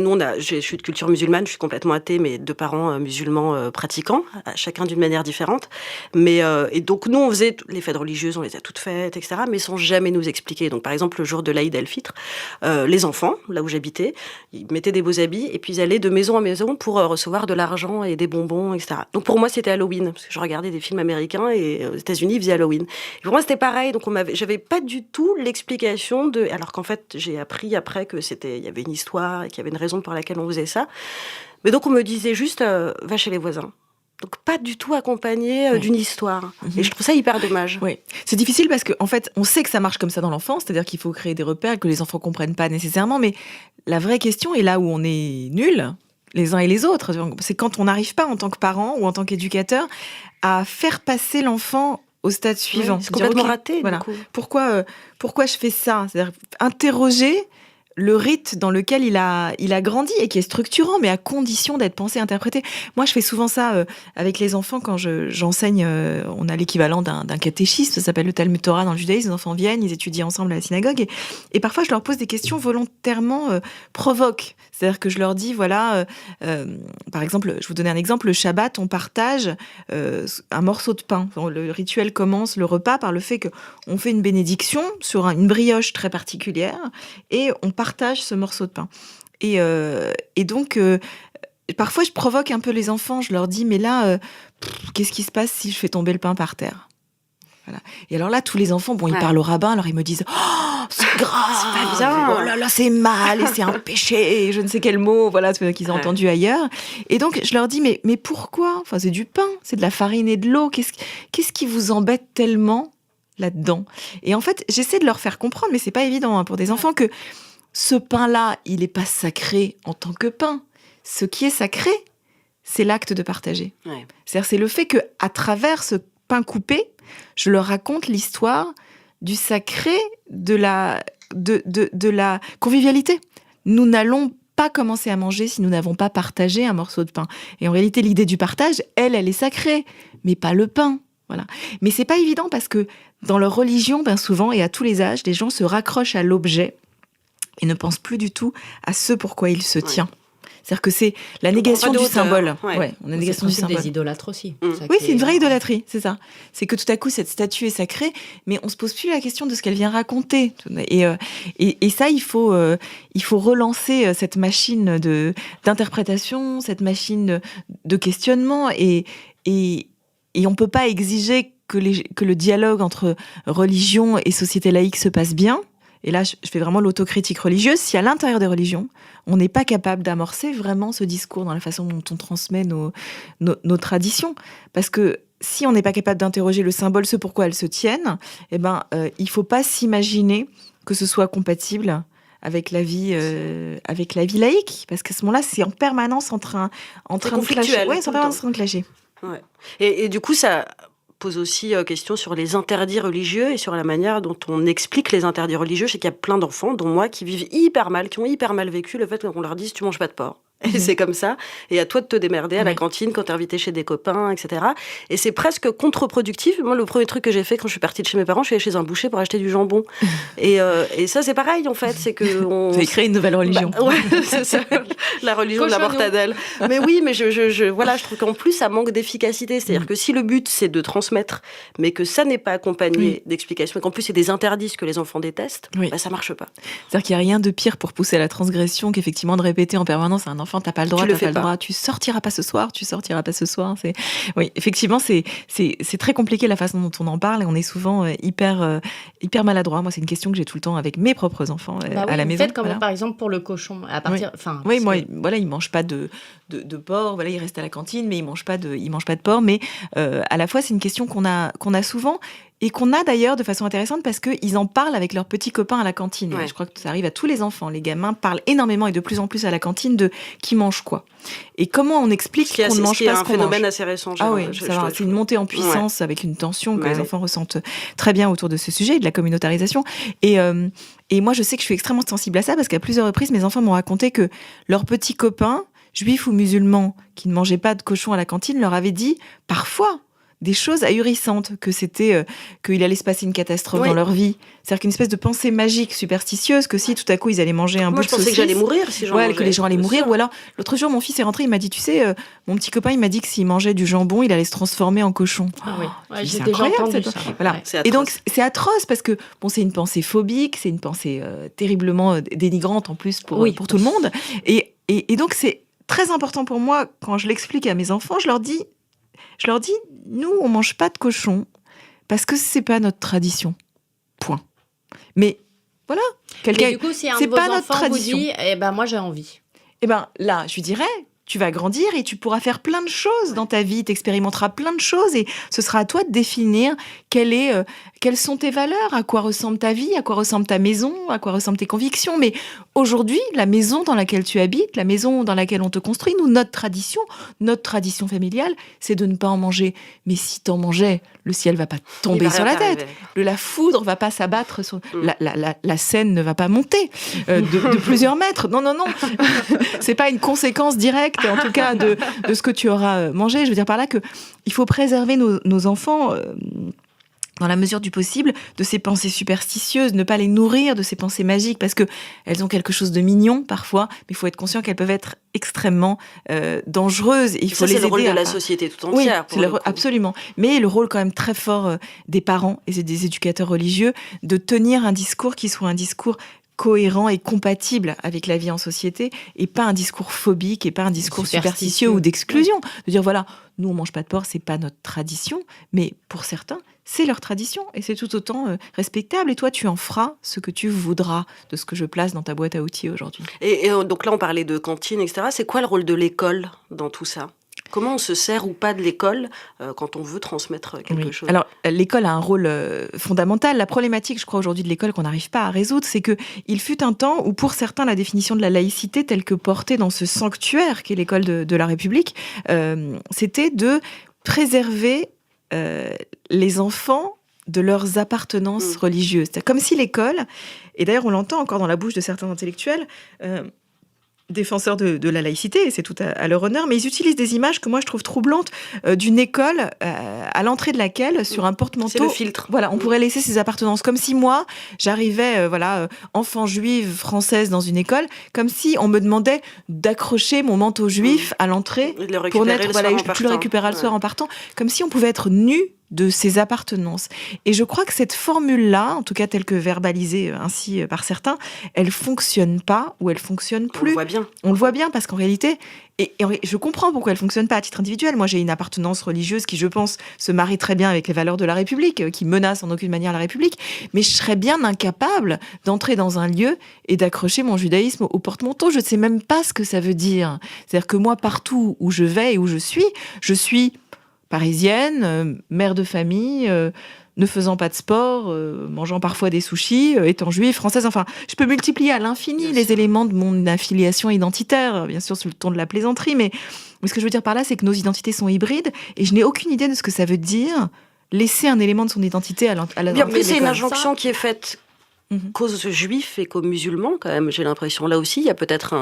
suis de culture musulmane, je suis complètement athée, mais deux parents musulmans pratiquants, chacun d'une manière différente. Mais et donc nous, on faisait les fêtes religieuses, on les a toutes faites, etc. Mais sans jamais nous expliquer. Donc par exemple, le jour de l'Aïd el-Fitr, les enfants, là où j'habitais, ils mettaient des beaux habits et puis ils allaient de maison en maison pour recevoir de l'argent et des bonbons, etc. Donc pour moi, c'était Halloween parce que je regardais des films américains et aux États-Unis, ils faisaient Halloween. Et pour moi, c'était pareil. Donc j'avais pas du tout l'explication alors qu'en fait j'ai appris après que il y avait une histoire et qu'il y avait une raison pour laquelle on faisait ça. Mais donc on me disait juste va chez les voisins. Donc pas du tout accompagné d'une histoire. Et je trouve ça hyper dommage. Oui, c'est difficile parce qu'en fait on sait que ça marche comme ça dans l'enfance, c'est-à-dire qu'il faut créer des repères que les enfants comprennent pas nécessairement, mais la vraie question est là où on est nuls les uns et les autres, c'est quand on n'arrive pas en tant que parent ou en tant qu'éducateur à faire passer l'enfant au stade suivant. C'est complètement raté, voilà. Du coup. Pourquoi je fais ça ? C'est-à-dire interroger le rite dans lequel il a grandi et qui est structurant, mais à condition d'être pensé, interprété. Moi, je fais souvent ça avec les enfants quand j'enseigne. On a l'équivalent d'un catéchisme, ça s'appelle le Talmud Torah dans le judaïsme. Les enfants viennent, ils étudient ensemble à la synagogue, et parfois je leur pose des questions volontairement provoques. C'est-à-dire que je leur dis, voilà, par exemple, je vous donne un exemple, le Shabbat, on partage un morceau de pain. Le rituel commence le repas par le fait qu'on fait une bénédiction sur une brioche très particulière, et on partage ce morceau de pain. Et donc, parfois, je provoque un peu les enfants. Je leur dis, mais là, qu'est-ce qui se passe si je fais tomber le pain par terre ? Voilà. Et alors là, tous les enfants, ils parlent au rabbin, alors ils me disent « Oh, c'est grave, c'est pas bien. Oh là là, c'est mal, et c'est un péché, et je ne sais quel mot, voilà, qu'ils ont entendu ailleurs. » Et donc, je leur dis « Mais pourquoi ? Enfin, c'est du pain, c'est de la farine et de l'eau. Qu'est-ce qui vous embête tellement là-dedans ?» Et en fait, j'essaie de leur faire comprendre, mais c'est pas évident pour des enfants, que ce pain-là, il n'est pas sacré en tant que pain. Ce qui est sacré, c'est l'acte de partager. Ouais. C'est-à-dire, c'est le fait qu'à travers ce pain coupé, je leur raconte l'histoire du sacré, de la convivialité. Nous n'allons pas commencer à manger si nous n'avons pas partagé un morceau de pain. Et en réalité, l'idée du partage, elle est sacrée, mais pas le pain. Voilà. Mais c'est pas évident parce que dans leur religion, bien souvent, et à tous les âges, les gens se raccrochent à l'objet et ne pensent plus du tout à ce pourquoi il se tient. C'est-à-dire que c'est la négation du symbole. Ouais, on a une négation du symbole. Des idolâtres aussi. Oui, c'est une vraie idolâtrie, c'est ça. C'est que tout à coup, cette statue est sacrée, mais on se pose plus la question de ce qu'elle vient raconter. Et ça, il faut relancer cette machine d'interprétation, cette machine de questionnement, et on peut pas exiger que le dialogue entre religion et société laïque se passe bien. Et là, je fais vraiment l'autocritique religieuse. Si à l'intérieur des religions, on n'est pas capable d'amorcer vraiment ce discours dans la façon dont on transmet nos traditions. Parce que si on n'est pas capable d'interroger le symbole, ce pourquoi elles se tiennent, il ne faut pas s'imaginer que ce soit compatible avec la vie laïque. Parce qu'à ce moment-là, c'est en permanence en train de clasher. Oui, c'est en permanence en train de clasher. Ouais. Et du coup, ça pose aussi question sur les interdits religieux et sur la manière dont on explique les interdits religieux. Je sais qu'il y a plein d'enfants, dont moi, qui vivent hyper mal, qui ont hyper mal vécu le fait qu'on leur dise « tu manges pas de porc ». Et c'est comme ça. Et à toi de te démerder à la cantine quand t'es invité chez des copains, etc. Et c'est presque contre-productif. Moi, le premier truc que j'ai fait quand je suis partie de chez mes parents, je suis allée chez un boucher pour acheter du jambon. Et ça, c'est pareil, en fait. C'est que Vous avez créé une nouvelle religion. Ouais, c'est ça. La religion de la mortadelle. Mais oui, mais je trouve qu'en plus, ça manque d'efficacité. C'est-à-dire que si le but, c'est de transmettre, mais que ça n'est pas accompagné d'explications, et qu'en plus, c'est des interdits que les enfants détestent, ça marche pas. C'est-à-dire qu'il n'y a rien de pire pour pousser à la transgression qu'effectivement de répéter en permanence à un enfant, t'as pas le droit, tu sortiras pas ce soir. Oui, effectivement, c'est très compliqué la façon dont on en parle et on est souvent hyper maladroit. Moi, c'est une question que j'ai tout le temps avec mes propres enfants à la maison. Peut-être comme par exemple pour le cochon, à partir, ils mangent pas de porc, voilà, ils restent à la cantine, mais ils mangent pas de porc. Mais à la fois, c'est une question qu'on a souvent. Et qu'on a d'ailleurs de façon intéressante parce qu'ils en parlent avec leurs petits copains à la cantine. Ouais. Je crois que ça arrive à tous les enfants. Les gamins parlent énormément et de plus en plus à la cantine de qui mange quoi. Et comment on explique qu'on ne mange pas ce qu'on mange. C'est un phénomène assez récent. C'est une montée en puissance avec une tension que les enfants ressentent très bien autour de ce sujet, de la communautarisation. Et moi, je sais que je suis extrêmement sensible à ça parce qu'à plusieurs reprises, mes enfants m'ont raconté que leurs petits copains, juifs ou musulmans, qui ne mangeaient pas de cochon à la cantine, leur avaient dit parfois des choses ahurissantes, que c'était qu'il allait se passer une catastrophe dans leur vie. C'est-à-dire qu'une espèce de pensée magique, superstitieuse, que si tout à coup ils allaient manger un bout de saucisse... Moi, je pensais que j'allais mourir si j'en mangeais. Que les gens allaient mourir. Ou alors, l'autre jour, mon fils est rentré, il m'a dit, tu sais, mon petit copain, il m'a dit que s'il mangeait du jambon, il allait se transformer en cochon. Ah oui, j'ai déjà entendu ça. Voilà. Et donc, c'est atroce parce que, c'est une pensée phobique, c'est une pensée terriblement dénigrante en plus pour tout le monde. Et donc, c'est très important pour moi, quand je l'explique à mes enfants, je leur dis, nous, on mange pas de cochon parce que c'est pas notre tradition. Point. Mais voilà. Mais du coup, si un de vos enfants vous dit, moi j'ai envie. Là, je lui dirais, tu vas grandir et tu pourras faire plein de choses dans ta vie, t'expérimenteras plein de choses et ce sera à toi de définir quelles sont tes valeurs, à quoi ressemble ta vie, à quoi ressemble ta maison, à quoi ressemblent tes convictions. Mais aujourd'hui, la maison dans laquelle tu habites, la maison dans laquelle on te construit, notre tradition familiale, c'est de ne pas en manger. Mais si t'en mangeais, le ciel va pas tomber sur la tête. La foudre va pas s'abattre sur la Seine ne va pas monter de plusieurs mètres. Non. C'est pas une conséquence directe, en tout cas, de ce que tu auras mangé. Je veux dire par là que il faut préserver nos enfants dans la mesure du possible, de ces pensées superstitieuses, ne pas les nourrir de ces pensées magiques, parce que elles ont quelque chose de mignon parfois, mais il faut être conscient qu'elles peuvent être extrêmement dangereuses. Et il faut les aider. C'est le rôle de la société tout entière. Oui, absolument. Mais le rôle quand même très fort des parents et des éducateurs religieux, de tenir un discours qui soit un discours cohérent et compatible avec la vie en société, et pas un discours phobique, et pas un discours superstitieux ou d'exclusion. De dire, voilà, nous on mange pas de porc, c'est pas notre tradition, mais pour certains, c'est leur tradition, et c'est tout autant respectable, et toi tu en feras ce que tu voudras de ce que je place dans ta boîte à outils aujourd'hui. Et donc là on parlait de cantine, etc. C'est quoi le rôle de l'école dans tout ça ? Comment on se sert ou pas de l'école quand on veut transmettre quelque chose? Alors, l'école a un rôle fondamental. La problématique, je crois, aujourd'hui de l'école qu'on n'arrive pas à résoudre, c'est qu'il fut un temps où, pour certains, la définition de la laïcité telle que portée dans ce sanctuaire qu'est l'école de la République, c'était de préserver les enfants de leurs appartenances religieuses. C'est comme si l'école, et d'ailleurs on l'entend encore dans la bouche de certains intellectuels, défenseurs de la laïcité, et c'est tout à leur honneur, mais ils utilisent des images que moi je trouve troublantes d'une école à l'entrée de laquelle, sur un porte-manteau, c'est le filtre. Voilà, on pourrait laisser ses appartenances. Comme si moi, j'arrivais, enfant juive française dans une école, comme si on me demandait d'accrocher mon manteau juif à l'entrée pour naître, je le récupérais le soir en partant, comme si on pouvait être nu de ses appartenances. Et je crois que cette formule-là, en tout cas telle que verbalisée ainsi par certains, elle fonctionne pas ou elle fonctionne plus. On le voit bien parce qu'en réalité, et je comprends pourquoi elle fonctionne pas à titre individuel. Moi, j'ai une appartenance religieuse qui, je pense, se marie très bien avec les valeurs de la République, qui menace en aucune manière la République. Mais je serais bien incapable d'entrer dans un lieu et d'accrocher mon judaïsme au porte-manteau. Je ne sais même pas ce que ça veut dire. C'est-à-dire que moi, partout où je vais et où je suis parisienne, mère de famille, ne faisant pas de sport, mangeant parfois des sushis, étant juive, française. Enfin, je peux multiplier à l'infini les éléments de mon affiliation identitaire, bien sûr sur le ton de la plaisanterie, mais ce que je veux dire par là, c'est que nos identités sont hybrides et je n'ai aucune idée de ce que ça veut dire laisser un élément de son identité à la bien plus, c'est une injonction qui est faite qu'aux juifs et qu'aux musulmans, quand même, j'ai l'impression. Là aussi, il y a peut-être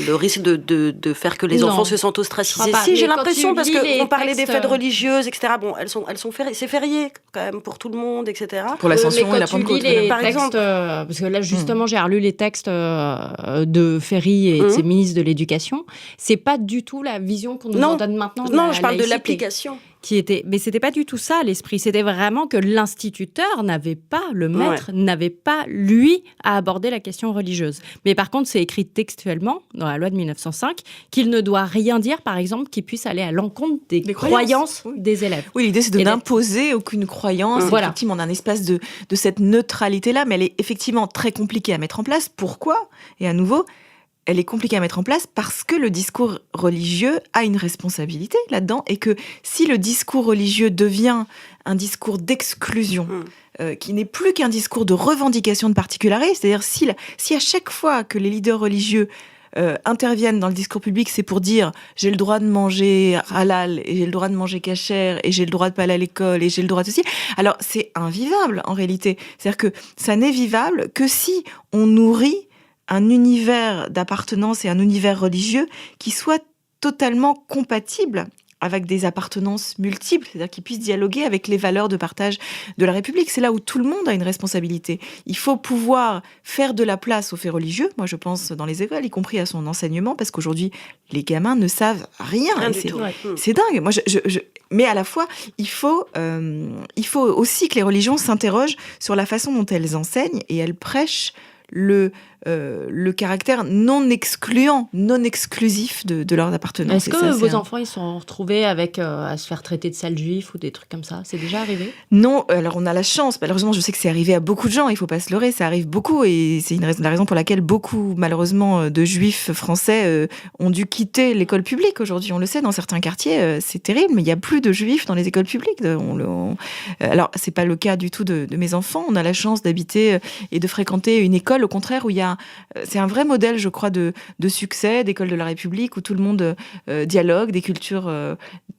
le risque de faire que les enfants se sentent ostracisés. Si, j'ai l'impression, parce qu'on parlait des fêtes religieuses, etc. Bon, elles sont fériées, c'est férié, quand même, pour tout le monde, etc. Pour l'Ascension et la Pentecôte, par exemple. Parce que là, justement, j'ai relu les textes de Ferry et de ses ministres de l'Éducation. C'est pas du tout la vision qu'on nous en donne maintenant. Non, je parle de l'application. Mais c'était pas du tout ça à l'esprit. C'était vraiment que l'instituteur n'avait pas, le maître n'avait pas, lui, à aborder la question religieuse. Mais par contre, c'est écrit textuellement dans la loi de 1905 qu'il ne doit rien dire, par exemple, qui puisse aller à l'encontre des croyances des élèves. Oui, l'idée, c'est de n'imposer aucune croyance. Voilà. Effectivement, on a un espace de cette neutralité-là, mais elle est effectivement très compliquée à mettre en place. Pourquoi ? Et à nouveau, elle est compliquée à mettre en place parce que le discours religieux a une responsabilité là-dedans et que si le discours religieux devient un discours d'exclusion, qui n'est plus qu'un discours de revendication de particularité, c'est-à-dire si à chaque fois que les leaders religieux interviennent dans le discours public, c'est pour dire j'ai le droit de manger halal et j'ai le droit de manger kasher et j'ai le droit de pas aller à l'école et j'ai le droit de ceci. Alors c'est invivable en réalité. C'est-à-dire que ça n'est vivable que si on nourrit un univers d'appartenance et un univers religieux qui soit totalement compatible avec des appartenances multiples, c'est-à-dire qui puissent dialoguer avec les valeurs de partage de la République. C'est là où tout le monde a une responsabilité. Il faut pouvoir faire de la place aux faits religieux, moi je pense dans les écoles, y compris à son enseignement, parce qu'aujourd'hui, les gamins ne savent rien. C'est dingue. Moi, mais à la fois, il faut aussi que les religions s'interrogent sur la façon dont elles enseignent et elles prêchent le caractère non excluant, non exclusif de leurs appartenances. Est-ce que vos enfants ils sont retrouvés avec à se faire traiter de sale juif ou des trucs comme ça ? C'est déjà arrivé ? Non, alors on a la chance. Malheureusement, je sais que c'est arrivé à beaucoup de gens. Il ne faut pas se leurrer, ça arrive beaucoup et c'est la raison pour laquelle beaucoup, malheureusement, de juifs français ont dû quitter l'école publique aujourd'hui. On le sait, dans certains quartiers, c'est terrible, mais il n'y a plus de juifs dans les écoles publiques. Alors, c'est pas le cas du tout de mes enfants. On a la chance d'habiter et de fréquenter une école, au contraire, où il y a c'est un vrai modèle, je crois, de succès, d'école de la République, où tout le monde dialogue, des cultures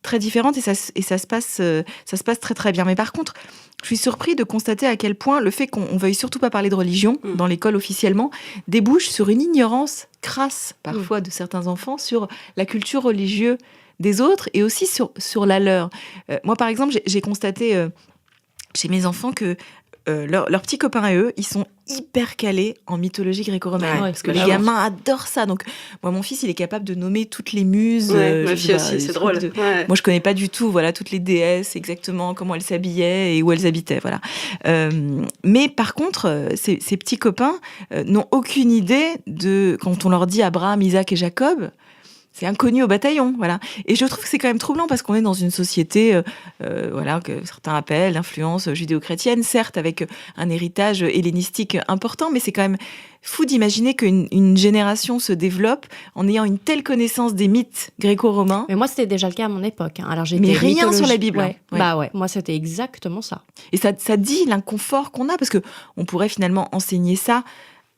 très différentes, et ça se passe très très bien. Mais par contre, je suis surpris de constater à quel point le fait qu'on veuille surtout pas parler de religion dans l'école officiellement débouche sur une ignorance crasse, parfois, de certains enfants sur la culture religieuse des autres et aussi sur la leur. Moi, par exemple, j'ai constaté chez mes enfants que leurs petits copains et eux, ils sont hyper calés en mythologie gréco-romaine. Parce que les gamins adorent ça. Donc, moi, mon fils, il est capable de nommer toutes les muses. Ma fille aussi, c'est drôle. Moi, je connais pas du tout, toutes les déesses, exactement comment elles s'habillaient et où elles habitaient, voilà. Mais par contre, ces petits copains n'ont aucune idée de, quand on leur dit Abraham, Isaac et Jacob, c'est inconnu au bataillon, voilà. Et je trouve que c'est quand même troublant parce qu'on est dans une société, que certains appellent l'influence judéo-chrétienne, certes avec un héritage hellénistique important, mais c'est quand même fou d'imaginer qu'une génération se développe en ayant une telle connaissance des mythes gréco-romains. Mais moi, c'était déjà le cas à mon époque. Alors, j'étais Mais rien sur la Bible. Ouais. Ouais. Bah ouais, moi, c'était exactement ça. Et ça dit l'inconfort qu'on a, parce qu'on pourrait finalement enseigner ça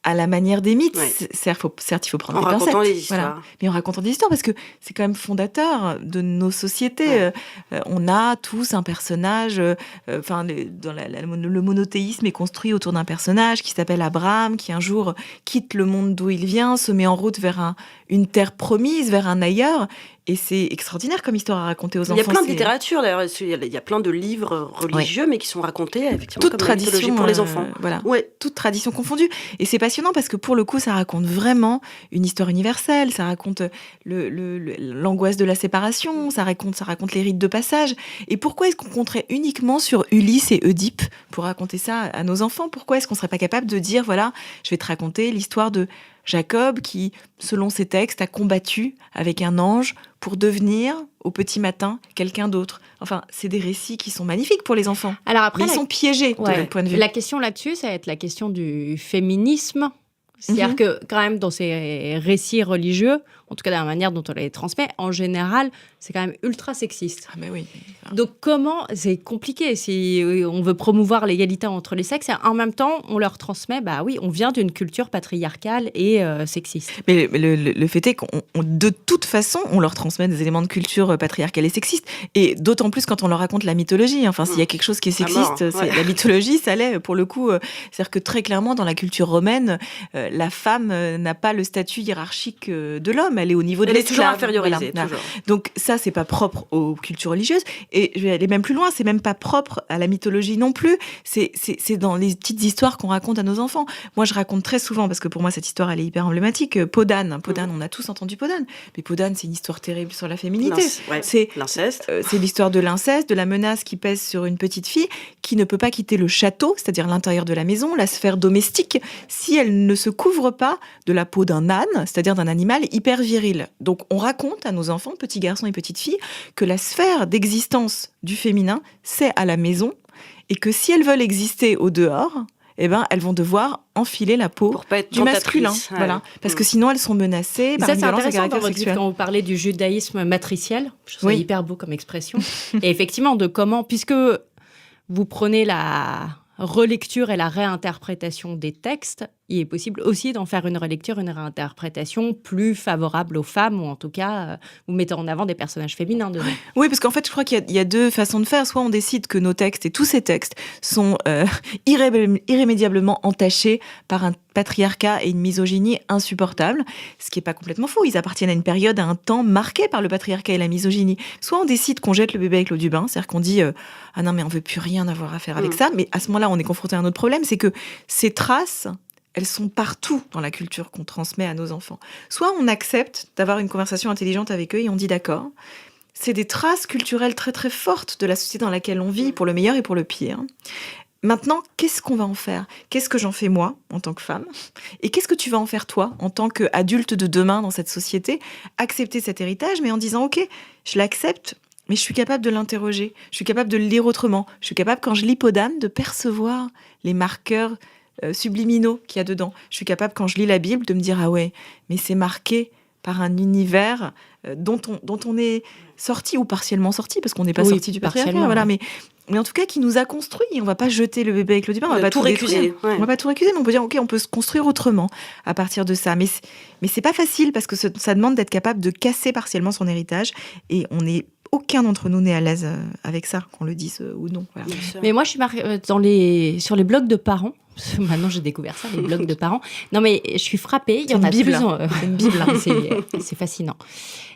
à la manière des mythes. Ouais. Certes, il faut prendre En des pincettes. racontant les histoires. Voilà. Mais en racontant des histoires, parce que c'est quand même fondateur de nos sociétés. Ouais. On a tous un personnage, le monothéisme est construit autour d'un personnage qui s'appelle Abraham, qui un jour quitte le monde d'où il vient, se met en route vers une terre promise, vers un ailleurs. Et c'est extraordinaire comme histoire à raconter aux enfants. Il y a plein de littérature, d'ailleurs. Il y a plein de livres religieux, mais qui sont racontés, effectivement, toute comme la mythologie tradition pour les enfants. Voilà. Ouais. Toute tradition confondue. Et c'est passionnant parce que pour le coup, ça raconte vraiment une histoire universelle. Ça raconte l'angoisse de la séparation. Ça raconte les rites de passage. Et pourquoi est-ce qu'on compterait uniquement sur Ulysse et Oedipe pour raconter ça à nos enfants? Pourquoi est-ce qu'on serait pas capable de dire, voilà, je vais te raconter l'histoire de Jacob qui, selon ses textes, a combattu avec un ange pour devenir, au petit matin, quelqu'un d'autre. Enfin, c'est des récits qui sont magnifiques pour les enfants. Alors après, mais ils sont piégés, de notre point de vue. La question là-dessus, ça va être la question du féminisme. C'est-à-dire que quand même, dans ces récits religieux, en tout cas dans la manière dont on les transmet, en général, c'est quand même ultra sexiste. Ah mais oui. Donc comment, c'est compliqué si on veut promouvoir l'égalité entre les sexes et en même temps on leur transmet, bah oui, on vient d'une culture patriarcale et sexiste. Mais le fait est qu'on de toute façon on leur transmet des éléments de culture patriarcale et sexiste, et d'autant plus quand on leur raconte la mythologie. Enfin, s'il y a quelque chose qui est sexiste, la mythologie, ça l'est pour le coup. C'est-à-dire que très clairement dans la culture romaine, la femme n'a pas le statut hiérarchique de l'homme. Elle est au niveau de l'esclave. Elle est toujours infériorisée. Voilà. Toujours. Donc ça, c'est pas propre aux cultures religieuses. Et je vais aller même plus loin, c'est même pas propre à la mythologie non plus. C'est dans les petites histoires qu'on raconte à nos enfants. Moi, je raconte très souvent, parce que pour moi, cette histoire, elle est hyper emblématique. Podane, on a tous entendu Podane. Mais Podane, c'est une histoire terrible sur la féminité. C'est l'inceste. C'est l'histoire de l'inceste, de la menace qui pèse sur une petite fille qui ne peut pas quitter le château, c'est-à-dire l'intérieur de la maison, la sphère domestique, si elle ne se couvre pas de la peau d'un âne, c'est-à-dire d'un animal hyper viril. Donc on raconte à nos enfants, petits garçons et petites filles, que la sphère d'existence du féminin, c'est à la maison, et que si elles veulent exister au dehors, eh ben, elles vont devoir enfiler la peau du masculin. Ouais. Voilà. Parce que sinon, elles sont menacées par une violence à caractère sexuel. Quand vous parlez du judaïsme matriciel, je trouve ça hyper beau comme expression. Et effectivement, de comment, puisque vous prenez la relecture et la réinterprétation des textes, il est possible aussi d'en faire une relecture, une réinterprétation plus favorable aux femmes, ou en tout cas, vous mettez en avant des personnages féminins dedans. Oui, parce qu'en fait, je crois qu'il y a deux façons de faire. Soit on décide que nos textes, et tous ces textes, sont irrémédiablement entachés par un patriarcat et une misogynie insupportable, ce qui n'est pas complètement faux. Ils appartiennent à une période, à un temps marqué par le patriarcat et la misogynie. Soit on décide qu'on jette le bébé avec l'eau du bain, c'est-à-dire qu'on dit « Ah non, mais on ne veut plus rien avoir à faire avec ça », mais à ce moment-là, on est confronté à un autre problème, c'est que ces traces, elles sont partout dans la culture qu'on transmet à nos enfants. Soit on accepte d'avoir une conversation intelligente avec eux et on dit d'accord. C'est des traces culturelles très très fortes de la société dans laquelle on vit, pour le meilleur et pour le pire. Maintenant, qu'est-ce qu'on va en faire? Qu'est-ce que j'en fais moi, en tant que femme? Et qu'est-ce que tu vas en faire toi, en tant qu'adulte de demain dans cette société? Accepter cet héritage, mais en disant, ok, je l'accepte, mais je suis capable de l'interroger. Je suis capable de le lire autrement. Je suis capable, quand je lis Podane, de percevoir les marqueurs subliminaux qu'il y a dedans. Je suis capable, quand je lis la Bible, de me dire, ah ouais, mais c'est marqué par un univers dont on est sorti, ou partiellement sorti, parce qu'on n'est pas sorti du patriarcat, voilà, mais en tout cas qui nous a construit. On ne va pas jeter le bébé avec l'eau du bain, on va pas tout récuser. On va pas tout récuser, mais on peut dire, ok, on peut se construire autrement à partir de ça. Mais c'est pas facile, parce que ça demande d'être capable de casser partiellement son héritage, et aucun d'entre nous n'est à l'aise avec ça, qu'on le dise ou non. Voilà. Mais moi, je suis sur les blogs de parents. Maintenant, j'ai découvert ça, les blogs de parents. Non, mais je suis frappée. Il y en a de plus en plus. C'est une bible, c'est fascinant.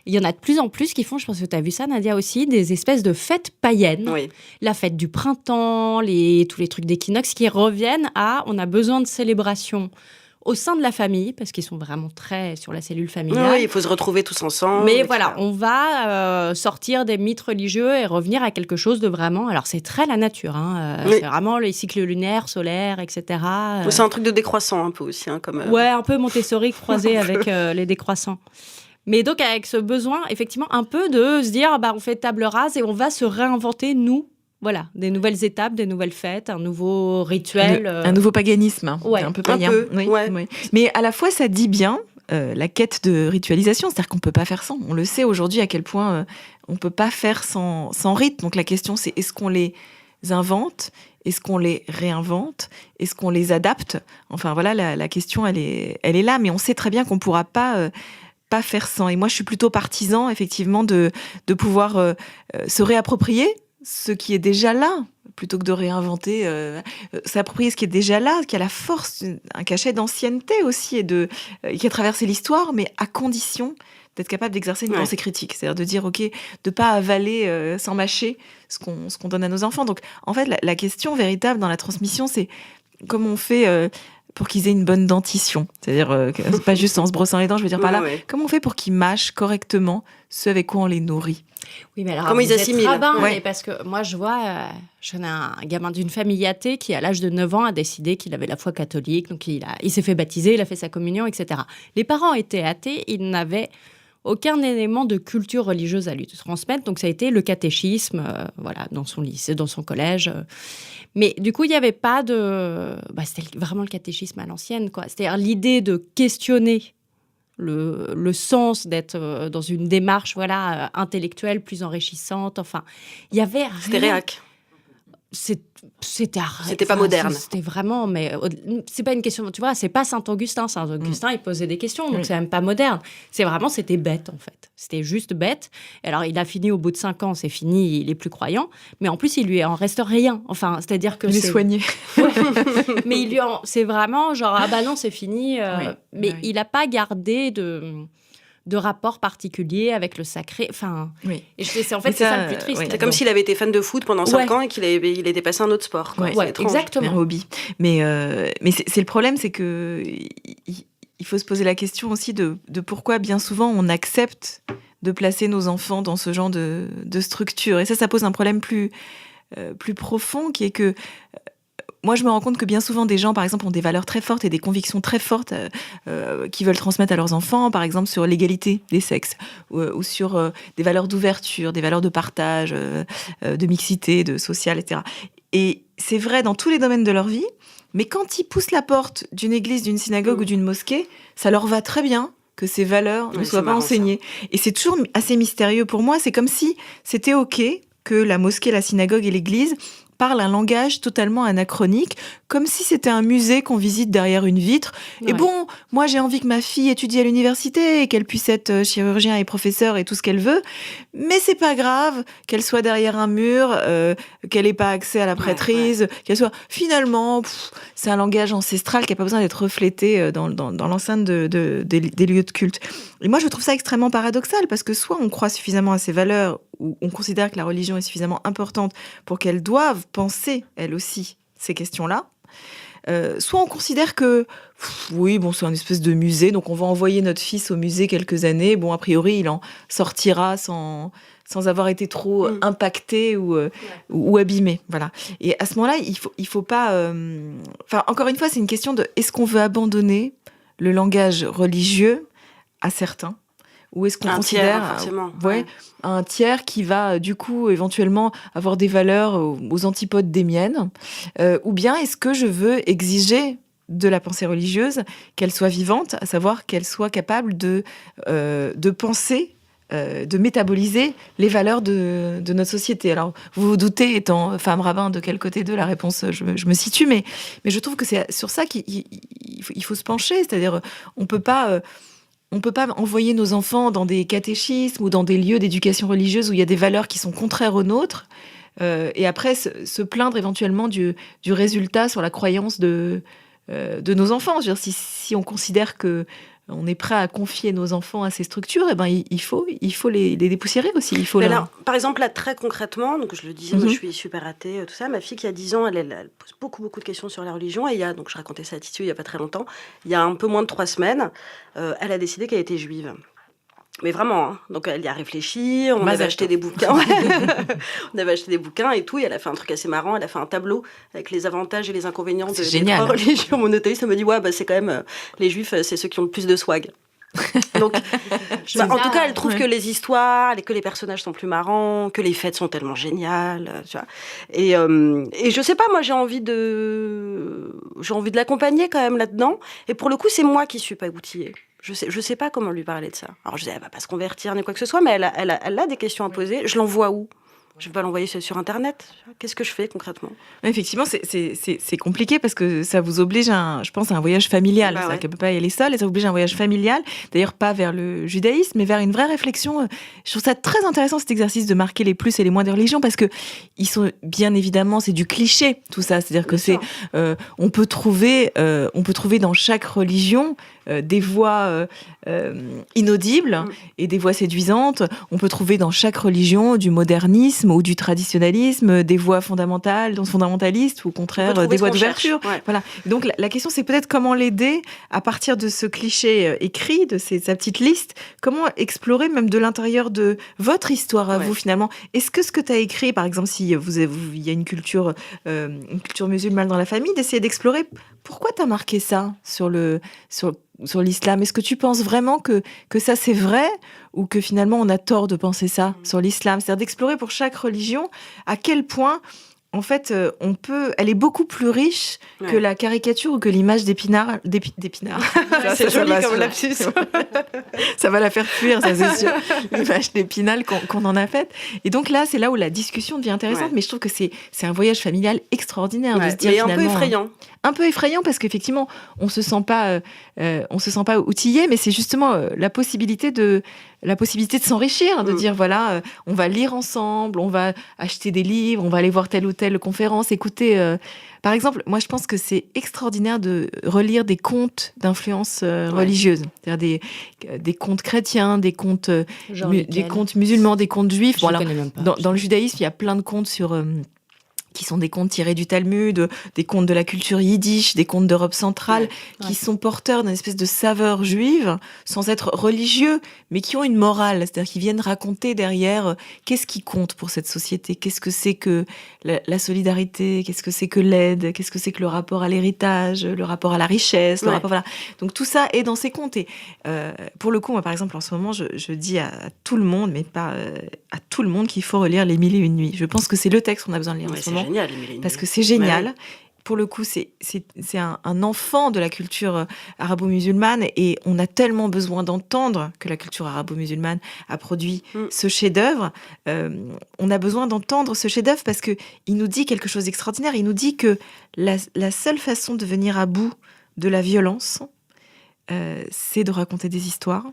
Il y en a de plus en plus qui font, je pense que tu as vu ça, Nadia, aussi, des espèces de fêtes païennes. Oui. La fête du printemps, tous les trucs d'équinoxe qui reviennent à on a besoin de célébrations au sein de la famille, parce qu'ils sont vraiment très sur la cellule familiale. Oui, il faut se retrouver tous ensemble. Mais voilà, on va sortir des mythes religieux et revenir à quelque chose de vraiment... Alors, c'est très la nature, c'est vraiment les cycles lunaires, solaires, etc. C'est un truc de décroissant, un peu aussi. Comme, Ouais, un peu Montessori croisé avec les décroissants. Mais donc, avec ce besoin, effectivement, un peu de se dire, on fait table rase et on va se réinventer, nous, voilà, des nouvelles étapes, des nouvelles fêtes, un nouveau rituel. Un nouveau paganisme, Ouais, un peu païen. un peu, Oui, ouais. oui. Mais à la fois, ça dit bien la quête de ritualisation, c'est-à-dire qu'on ne peut pas faire sans. On le sait aujourd'hui à quel point on ne peut pas faire sans rite. Donc la question, c'est est-ce qu'on les invente ? Est-ce qu'on les réinvente ? Est-ce qu'on les adapte ? Enfin voilà, la question, elle est là, mais on sait très bien qu'on ne pourra pas faire sans. Et moi, je suis plutôt partisan, effectivement, de pouvoir se réapproprier ce qui est déjà là, plutôt que de réinventer, s'approprier ce qui est déjà là, qui a la force, un cachet d'ancienneté aussi, et qui a traversé l'histoire, mais à condition d'être capable d'exercer une pensée critique. C'est-à-dire de dire, OK, de pas avaler sans mâcher ce qu'on donne à nos enfants. Donc, en fait, la question véritable dans la transmission, c'est comment on fait pour qu'ils aient une bonne dentition. C'est-à-dire, c'est pas juste en se brossant les dents, je veux dire par là, comment on fait pour qu'ils mâchent correctement ce avec quoi on les nourrit ? Oui, mais alors, comment ils assimilent ? Mais parce que moi, je vois, j'en ai un gamin d'une famille athée qui, à l'âge de 9 ans, a décidé qu'il avait la foi catholique, donc il s'est fait baptiser, il a fait sa communion, etc. Les parents étaient athées, ils n'avaient aucun élément de culture religieuse à lui transmettre, donc ça a été le catéchisme, voilà, dans son lycée, dans son collège. Mais du coup, il n'y avait pas de... c'était vraiment le catéchisme à l'ancienne, quoi. C'est-à-dire l'idée de questionner le sens d'être dans une démarche intellectuelle plus enrichissante. Enfin, il y avait rien. C'était réac. C'était pas moderne. C'était vraiment, mais c'est pas une question, tu vois, c'est pas Saint-Augustin. Saint-Augustin, il posait des questions, donc c'est même pas moderne. C'était bête, en fait. C'était juste bête. Et alors, il a fini au bout de 5 ans, c'est fini, il est plus croyant. Mais en plus, il lui en reste rien. Enfin, c'est-à-dire que il est soigné. Ouais. Mais c'est vraiment genre, ah bah non, c'est fini. Mais il a pas gardé de rapport particulier avec le sacré. Enfin, et c'est ça le plus triste. C'est comme s'il avait été fan de foot pendant 5 ans et qu'il était passé à un autre sport. Exactement. Un hobby. Mais c'est le problème, c'est que il faut se poser la question aussi de pourquoi bien souvent on accepte de placer nos enfants dans ce genre de structure. Et ça pose un problème plus profond, qui est que moi, je me rends compte que bien souvent, des gens, par exemple, ont des valeurs très fortes et des convictions très fortes qu'ils veulent transmettre à leurs enfants, par exemple, sur l'égalité des sexes ou sur des valeurs d'ouverture, des valeurs de partage, de mixité, de social, etc. Et c'est vrai dans tous les domaines de leur vie, mais quand ils poussent la porte d'une église, d'une synagogue ou d'une mosquée, ça leur va très bien que ces valeurs ne soient pas enseignées. Et c'est toujours assez mystérieux pour moi. C'est comme si c'était OK que la mosquée, la synagogue et l'église parle un langage totalement anachronique, comme si c'était un musée qu'on visite derrière une vitre. Ouais. Et bon, moi j'ai envie que ma fille étudie à l'université et qu'elle puisse être chirurgien et professeur et tout ce qu'elle veut, mais c'est pas grave qu'elle soit derrière un mur, qu'elle ait pas accès à la prêtrise, qu'elle soit... Finalement, c'est un langage ancestral qui a pas besoin d'être reflété dans l'enceinte des lieux de culte. Et moi je trouve ça extrêmement paradoxal, parce que soit on croit suffisamment à ces valeurs, ou on considère que la religion est suffisamment importante pour qu'elle doive penser, elle aussi, ces questions-là. Soit on considère que, c'est un espèce de musée, donc on va envoyer notre fils au musée quelques années. Bon, a priori, il en sortira sans avoir été trop impacté ou abîmé. Voilà. Et à ce moment-là, il faut pas... encore une fois, c'est une question de est-ce qu'on veut abandonner le langage religieux à certains ? Ou est-ce qu'on considère un tiers qui va du coup éventuellement avoir des valeurs aux antipodes des miennes, ou bien est-ce que je veux exiger de la pensée religieuse qu'elle soit vivante, à savoir qu'elle soit capable de penser, de métaboliser les valeurs de notre société. Alors vous vous doutez, étant femme rabbin, de quel côté de la réponse je me situe, mais je trouve que c'est sur ça qu'il faut se pencher, c'est-à-dire on peut pas envoyer nos enfants dans des catéchismes ou dans des lieux d'éducation religieuse où il y a des valeurs qui sont contraires aux nôtres, et après se plaindre éventuellement du résultat sur la croyance de nos enfants. Je veux dire, si on considère que on est prêt à confier nos enfants à ces structures, il faut les dépoussiérer aussi. Par exemple, là, très concrètement, donc je le disais, moi, je suis super athée, tout ça. Ma fille qui a 10 ans, elle pose beaucoup de questions sur la religion. Et donc je racontais ça à Titiou il n'y a pas très longtemps. Il y a un peu moins de 3 semaines, elle a décidé qu'elle était juive. Mais vraiment, hein. Donc elle y a réfléchi, on avait acheté des bouquins. On avait acheté des bouquins et tout, et elle a fait un truc assez marrant, elle a fait un tableau avec les avantages et les inconvénients des 3 religions monothéistes. Elle me dit, c'est quand même, les juifs, c'est ceux qui ont le plus de swag. Donc, en tout cas, elle trouve Ouais. que les histoires, que les personnages sont plus marrants, que les fêtes sont tellement géniales, tu vois. Et je sais pas, moi, j'ai envie de l'accompagner quand même là-dedans. Et pour le coup, c'est moi qui suis pas outillée. Je sais pas comment lui parler de ça. Alors, je dis, elle va pas se convertir ni quoi que ce soit, mais elle a des questions à poser. Je l'envoie où? Je vais pas l'envoyer sur Internet. Qu'est-ce que je fais concrètement? Effectivement, c'est compliqué parce que ça vous oblige, je pense, à un voyage familial. Bah C'est-à-dire ouais. qu'elle ne peut pas y aller seule et ça vous oblige à un voyage familial. D'ailleurs, pas vers le judaïsme, mais vers une vraie réflexion. Je trouve ça très intéressant, cet exercice de marquer les plus et les moins des religions, parce que ils sont, bien évidemment, c'est du cliché, tout ça. C'est-à-dire que Bien sûr. on peut trouver dans chaque religion des voix inaudibles et des voix séduisantes. On peut trouver dans chaque religion du modernisme ou du traditionnalisme, des voix fondamentalistes ou au On peut contraire trouver des ce voix qu'on d'ouverture. cherche. Ouais. Voilà. Donc la question, c'est peut-être comment l'aider à partir de ce cliché écrit, de sa petite liste, comment explorer même de l'intérieur de votre histoire à Ouais. vous finalement. Est-ce que ce que tu as écrit, par exemple, si il y a une culture musulmane dans la famille, d'essayer d'explorer pourquoi tu as marqué ça sur l'islam. Est-ce que tu penses vraiment que ça c'est vrai ou que finalement on a tort de penser ça sur l'islam? C'est-à-dire d'explorer pour chaque religion à quel point en fait elle est beaucoup plus riche que Ouais. la caricature ou que l'image d'épinard. C'est joli comme lapsus. Ça va la faire fuir, ça c'est sûr. L'image d'Épinal qu'on en a faite. Et donc là, c'est là où la discussion devient intéressante. Ouais. Mais je trouve que c'est un voyage familial extraordinaire de Ouais. se dire Mais un peu finalement, effrayant. un peu effrayant parce qu'effectivement, on se sent pas outillé, mais c'est justement la possibilité de s'enrichir, de dire voilà, on va lire ensemble, on va acheter des livres, on va aller voir telle ou telle conférence, écouter. Par exemple, moi, je pense que c'est extraordinaire de relire des contes d'influence religieuse, c'est-à-dire des contes chrétiens, des contes, Genre des lesquels? contes musulmans, des contes juifs. Je Bon, alors, connais même pas. dans le judaïsme, il y a plein de contes qui sont des contes tirés du Talmud, des contes de la culture yiddish, des contes d'Europe centrale, qui sont porteurs d'une espèce de saveur juive, sans être religieux, mais qui ont une morale, c'est-à-dire qu'ils viennent raconter derrière qu'est-ce qui compte pour cette société, qu'est-ce que c'est que la solidarité, qu'est-ce que c'est que l'aide, qu'est-ce que c'est que le rapport à l'héritage, le rapport à la richesse, le rapport, voilà. Donc tout ça est dans ces contes. Et pour le coup, moi par exemple, en ce moment, je dis à tout le monde, mais pas à tout le monde, qu'il faut relire Les Mille et Une Nuits. Je pense que c'est le texte qu'on a besoin de lire en ce C'est moment. génial, Parce que c'est génial. Ouais. Pour le coup, c'est un enfant de la culture arabo-musulmane et on a tellement besoin d'entendre que la culture arabo-musulmane a produit ce chef-d'œuvre. On a besoin d'entendre ce chef-d'œuvre parce que il nous dit quelque chose d'extraordinaire. Il nous dit que la seule façon de venir à bout de la violence, c'est de raconter des histoires.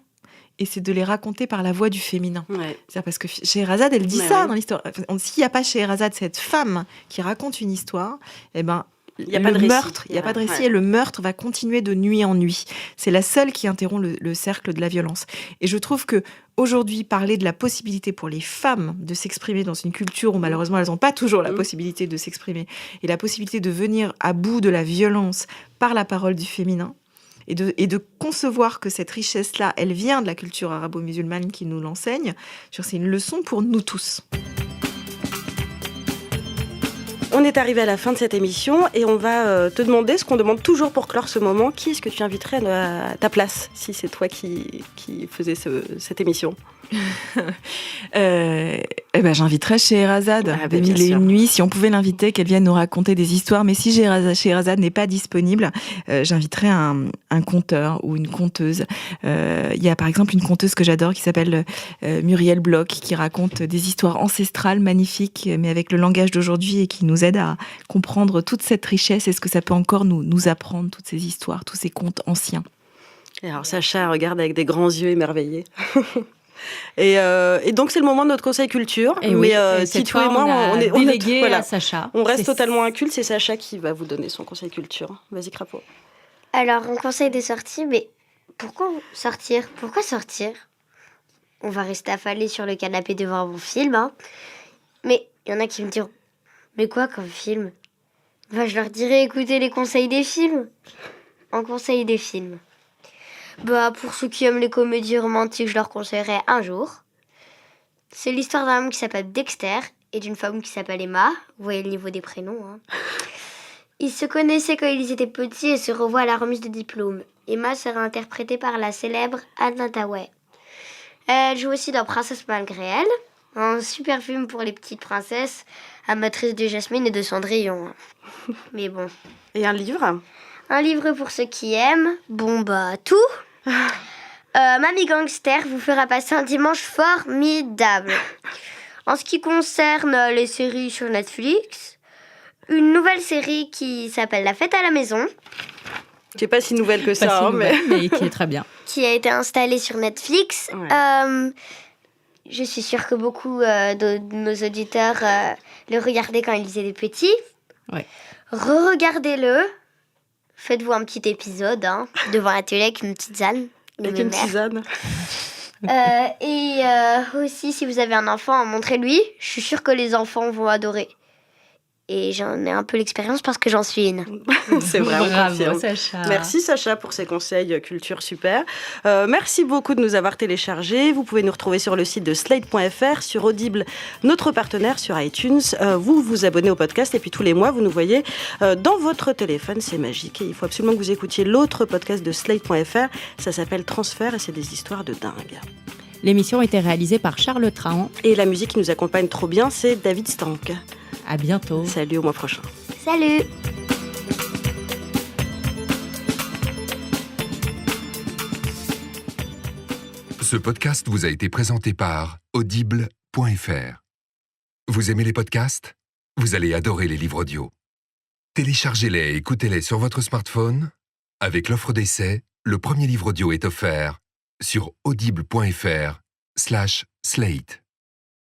Et c'est de les raconter par la voix du féminin. Ouais. C'est parce que Scheherazade, elle dit Mais ça oui. dans l'histoire. S'il n'y a pas Scheherazade, cette femme qui raconte une histoire, eh ben, Il y a pas de récit. meurtre, il n'y a pas de récit, Ouais. et le meurtre va continuer de nuit en nuit. C'est la seule qui interrompt le cercle de la violence. Et je trouve que aujourd'hui, parler de la possibilité pour les femmes de s'exprimer dans une culture où malheureusement elles n'ont pas toujours la possibilité de s'exprimer, et la possibilité de venir à bout de la violence par la parole du féminin, et de concevoir que cette richesse-là, elle vient de la culture arabo-musulmane qui nous l'enseigne, c'est une leçon pour nous tous. On est arrivé à la fin de cette émission et on va te demander ce qu'on demande toujours pour clore ce moment. Qui est-ce que tu inviterais à ta place si c'est toi qui faisais cette émission? J'inviterais Scheherazade des bien Mille et sûr. Une Nuits. Si on pouvait l'inviter, qu'elle vienne nous raconter des histoires. Mais si Scheherazade n'est pas disponible, j'inviterais un conteur ou une conteuse. Il y a par exemple une conteuse que j'adore qui s'appelle Muriel Bloch, qui raconte des histoires ancestrales magnifiques, mais avec le langage d'aujourd'hui et qui nous aide à comprendre toute cette richesse et ce que ça peut encore nous apprendre, toutes ces histoires, tous ces contes anciens. Et alors Sacha regarde avec des grands yeux émerveillés. Et donc c'est le moment de notre conseil culture. Et oui, mais et cette Titou et fois, moi, on a délégué voilà. à Sacha. On reste C'est- totalement inculte, c'est Sacha qui va vous donner son conseil culture. Vas-y Crapaud. Alors, on conseille des sorties, mais pourquoi sortir? Pourquoi sortir? On va rester affalé sur le canapé devant un bon film, hein. Mais il y en a qui me diront, mais quoi comme film? Bah, je leur dirai, écoutez les conseils des films. En conseil des films. Bah, pour ceux qui aiment les comédies romantiques, je leur conseillerais Un jour. C'est l'histoire d'un homme qui s'appelle Dexter et d'une femme qui s'appelle Emma. Vous voyez le niveau des prénoms, hein. Ils se connaissaient quand ils étaient petits et se revoient à la remise de diplôme. Emma sera interprétée par la célèbre Anne Hathaway. Elle joue aussi dans Princesse malgré elle, un super film pour les petites princesses, amatrices de Jasmine et de Cendrillon. Mais bon. Et un livre? Un livre pour ceux qui aiment, tout. Mamie Gangster vous fera passer un dimanche formidable. En ce qui concerne les séries sur Netflix, une nouvelle série qui s'appelle La Fête à la maison, Qui n'est pas si nouvelle que Pas ça, si hein, nouvelle, mais qui est très bien. qui a été installée sur Netflix. Ouais. Je suis sûre que beaucoup de nos auditeurs le regardaient quand ils étaient petits. Ouais. Re-regardez-le. Faites-vous un petit épisode devant la télé avec une petite zanne. Avec une tisane. Et aussi, si vous avez un enfant, montrez-lui. Je suis sûre que les enfants vont adorer. Et j'en ai un peu l'expérience parce que j'en suis une. C'est vrai, on Bravo, confirme. Sacha. Merci Sacha pour ces conseils culture super. Merci beaucoup de nous avoir téléchargés. Vous pouvez nous retrouver sur le site de Slate.fr, sur Audible, notre partenaire, sur iTunes. Vous vous abonnez au podcast et puis tous les mois, vous nous voyez dans votre téléphone. C'est magique. Et il faut absolument que vous écoutiez l'autre podcast de Slate.fr. Ça s'appelle Transfert et c'est des histoires de dingue. L'émission a été réalisée par Charles Trahan. Et la musique qui nous accompagne trop bien, c'est David Stank. À bientôt. Salut, au mois prochain. Salut! Ce podcast vous a été présenté par Audible.fr. Vous aimez les podcasts? Vous allez adorer les livres audio. Téléchargez-les et écoutez-les sur votre smartphone. Avec l'offre d'essai, le premier livre audio est offert sur audible.fr/slate.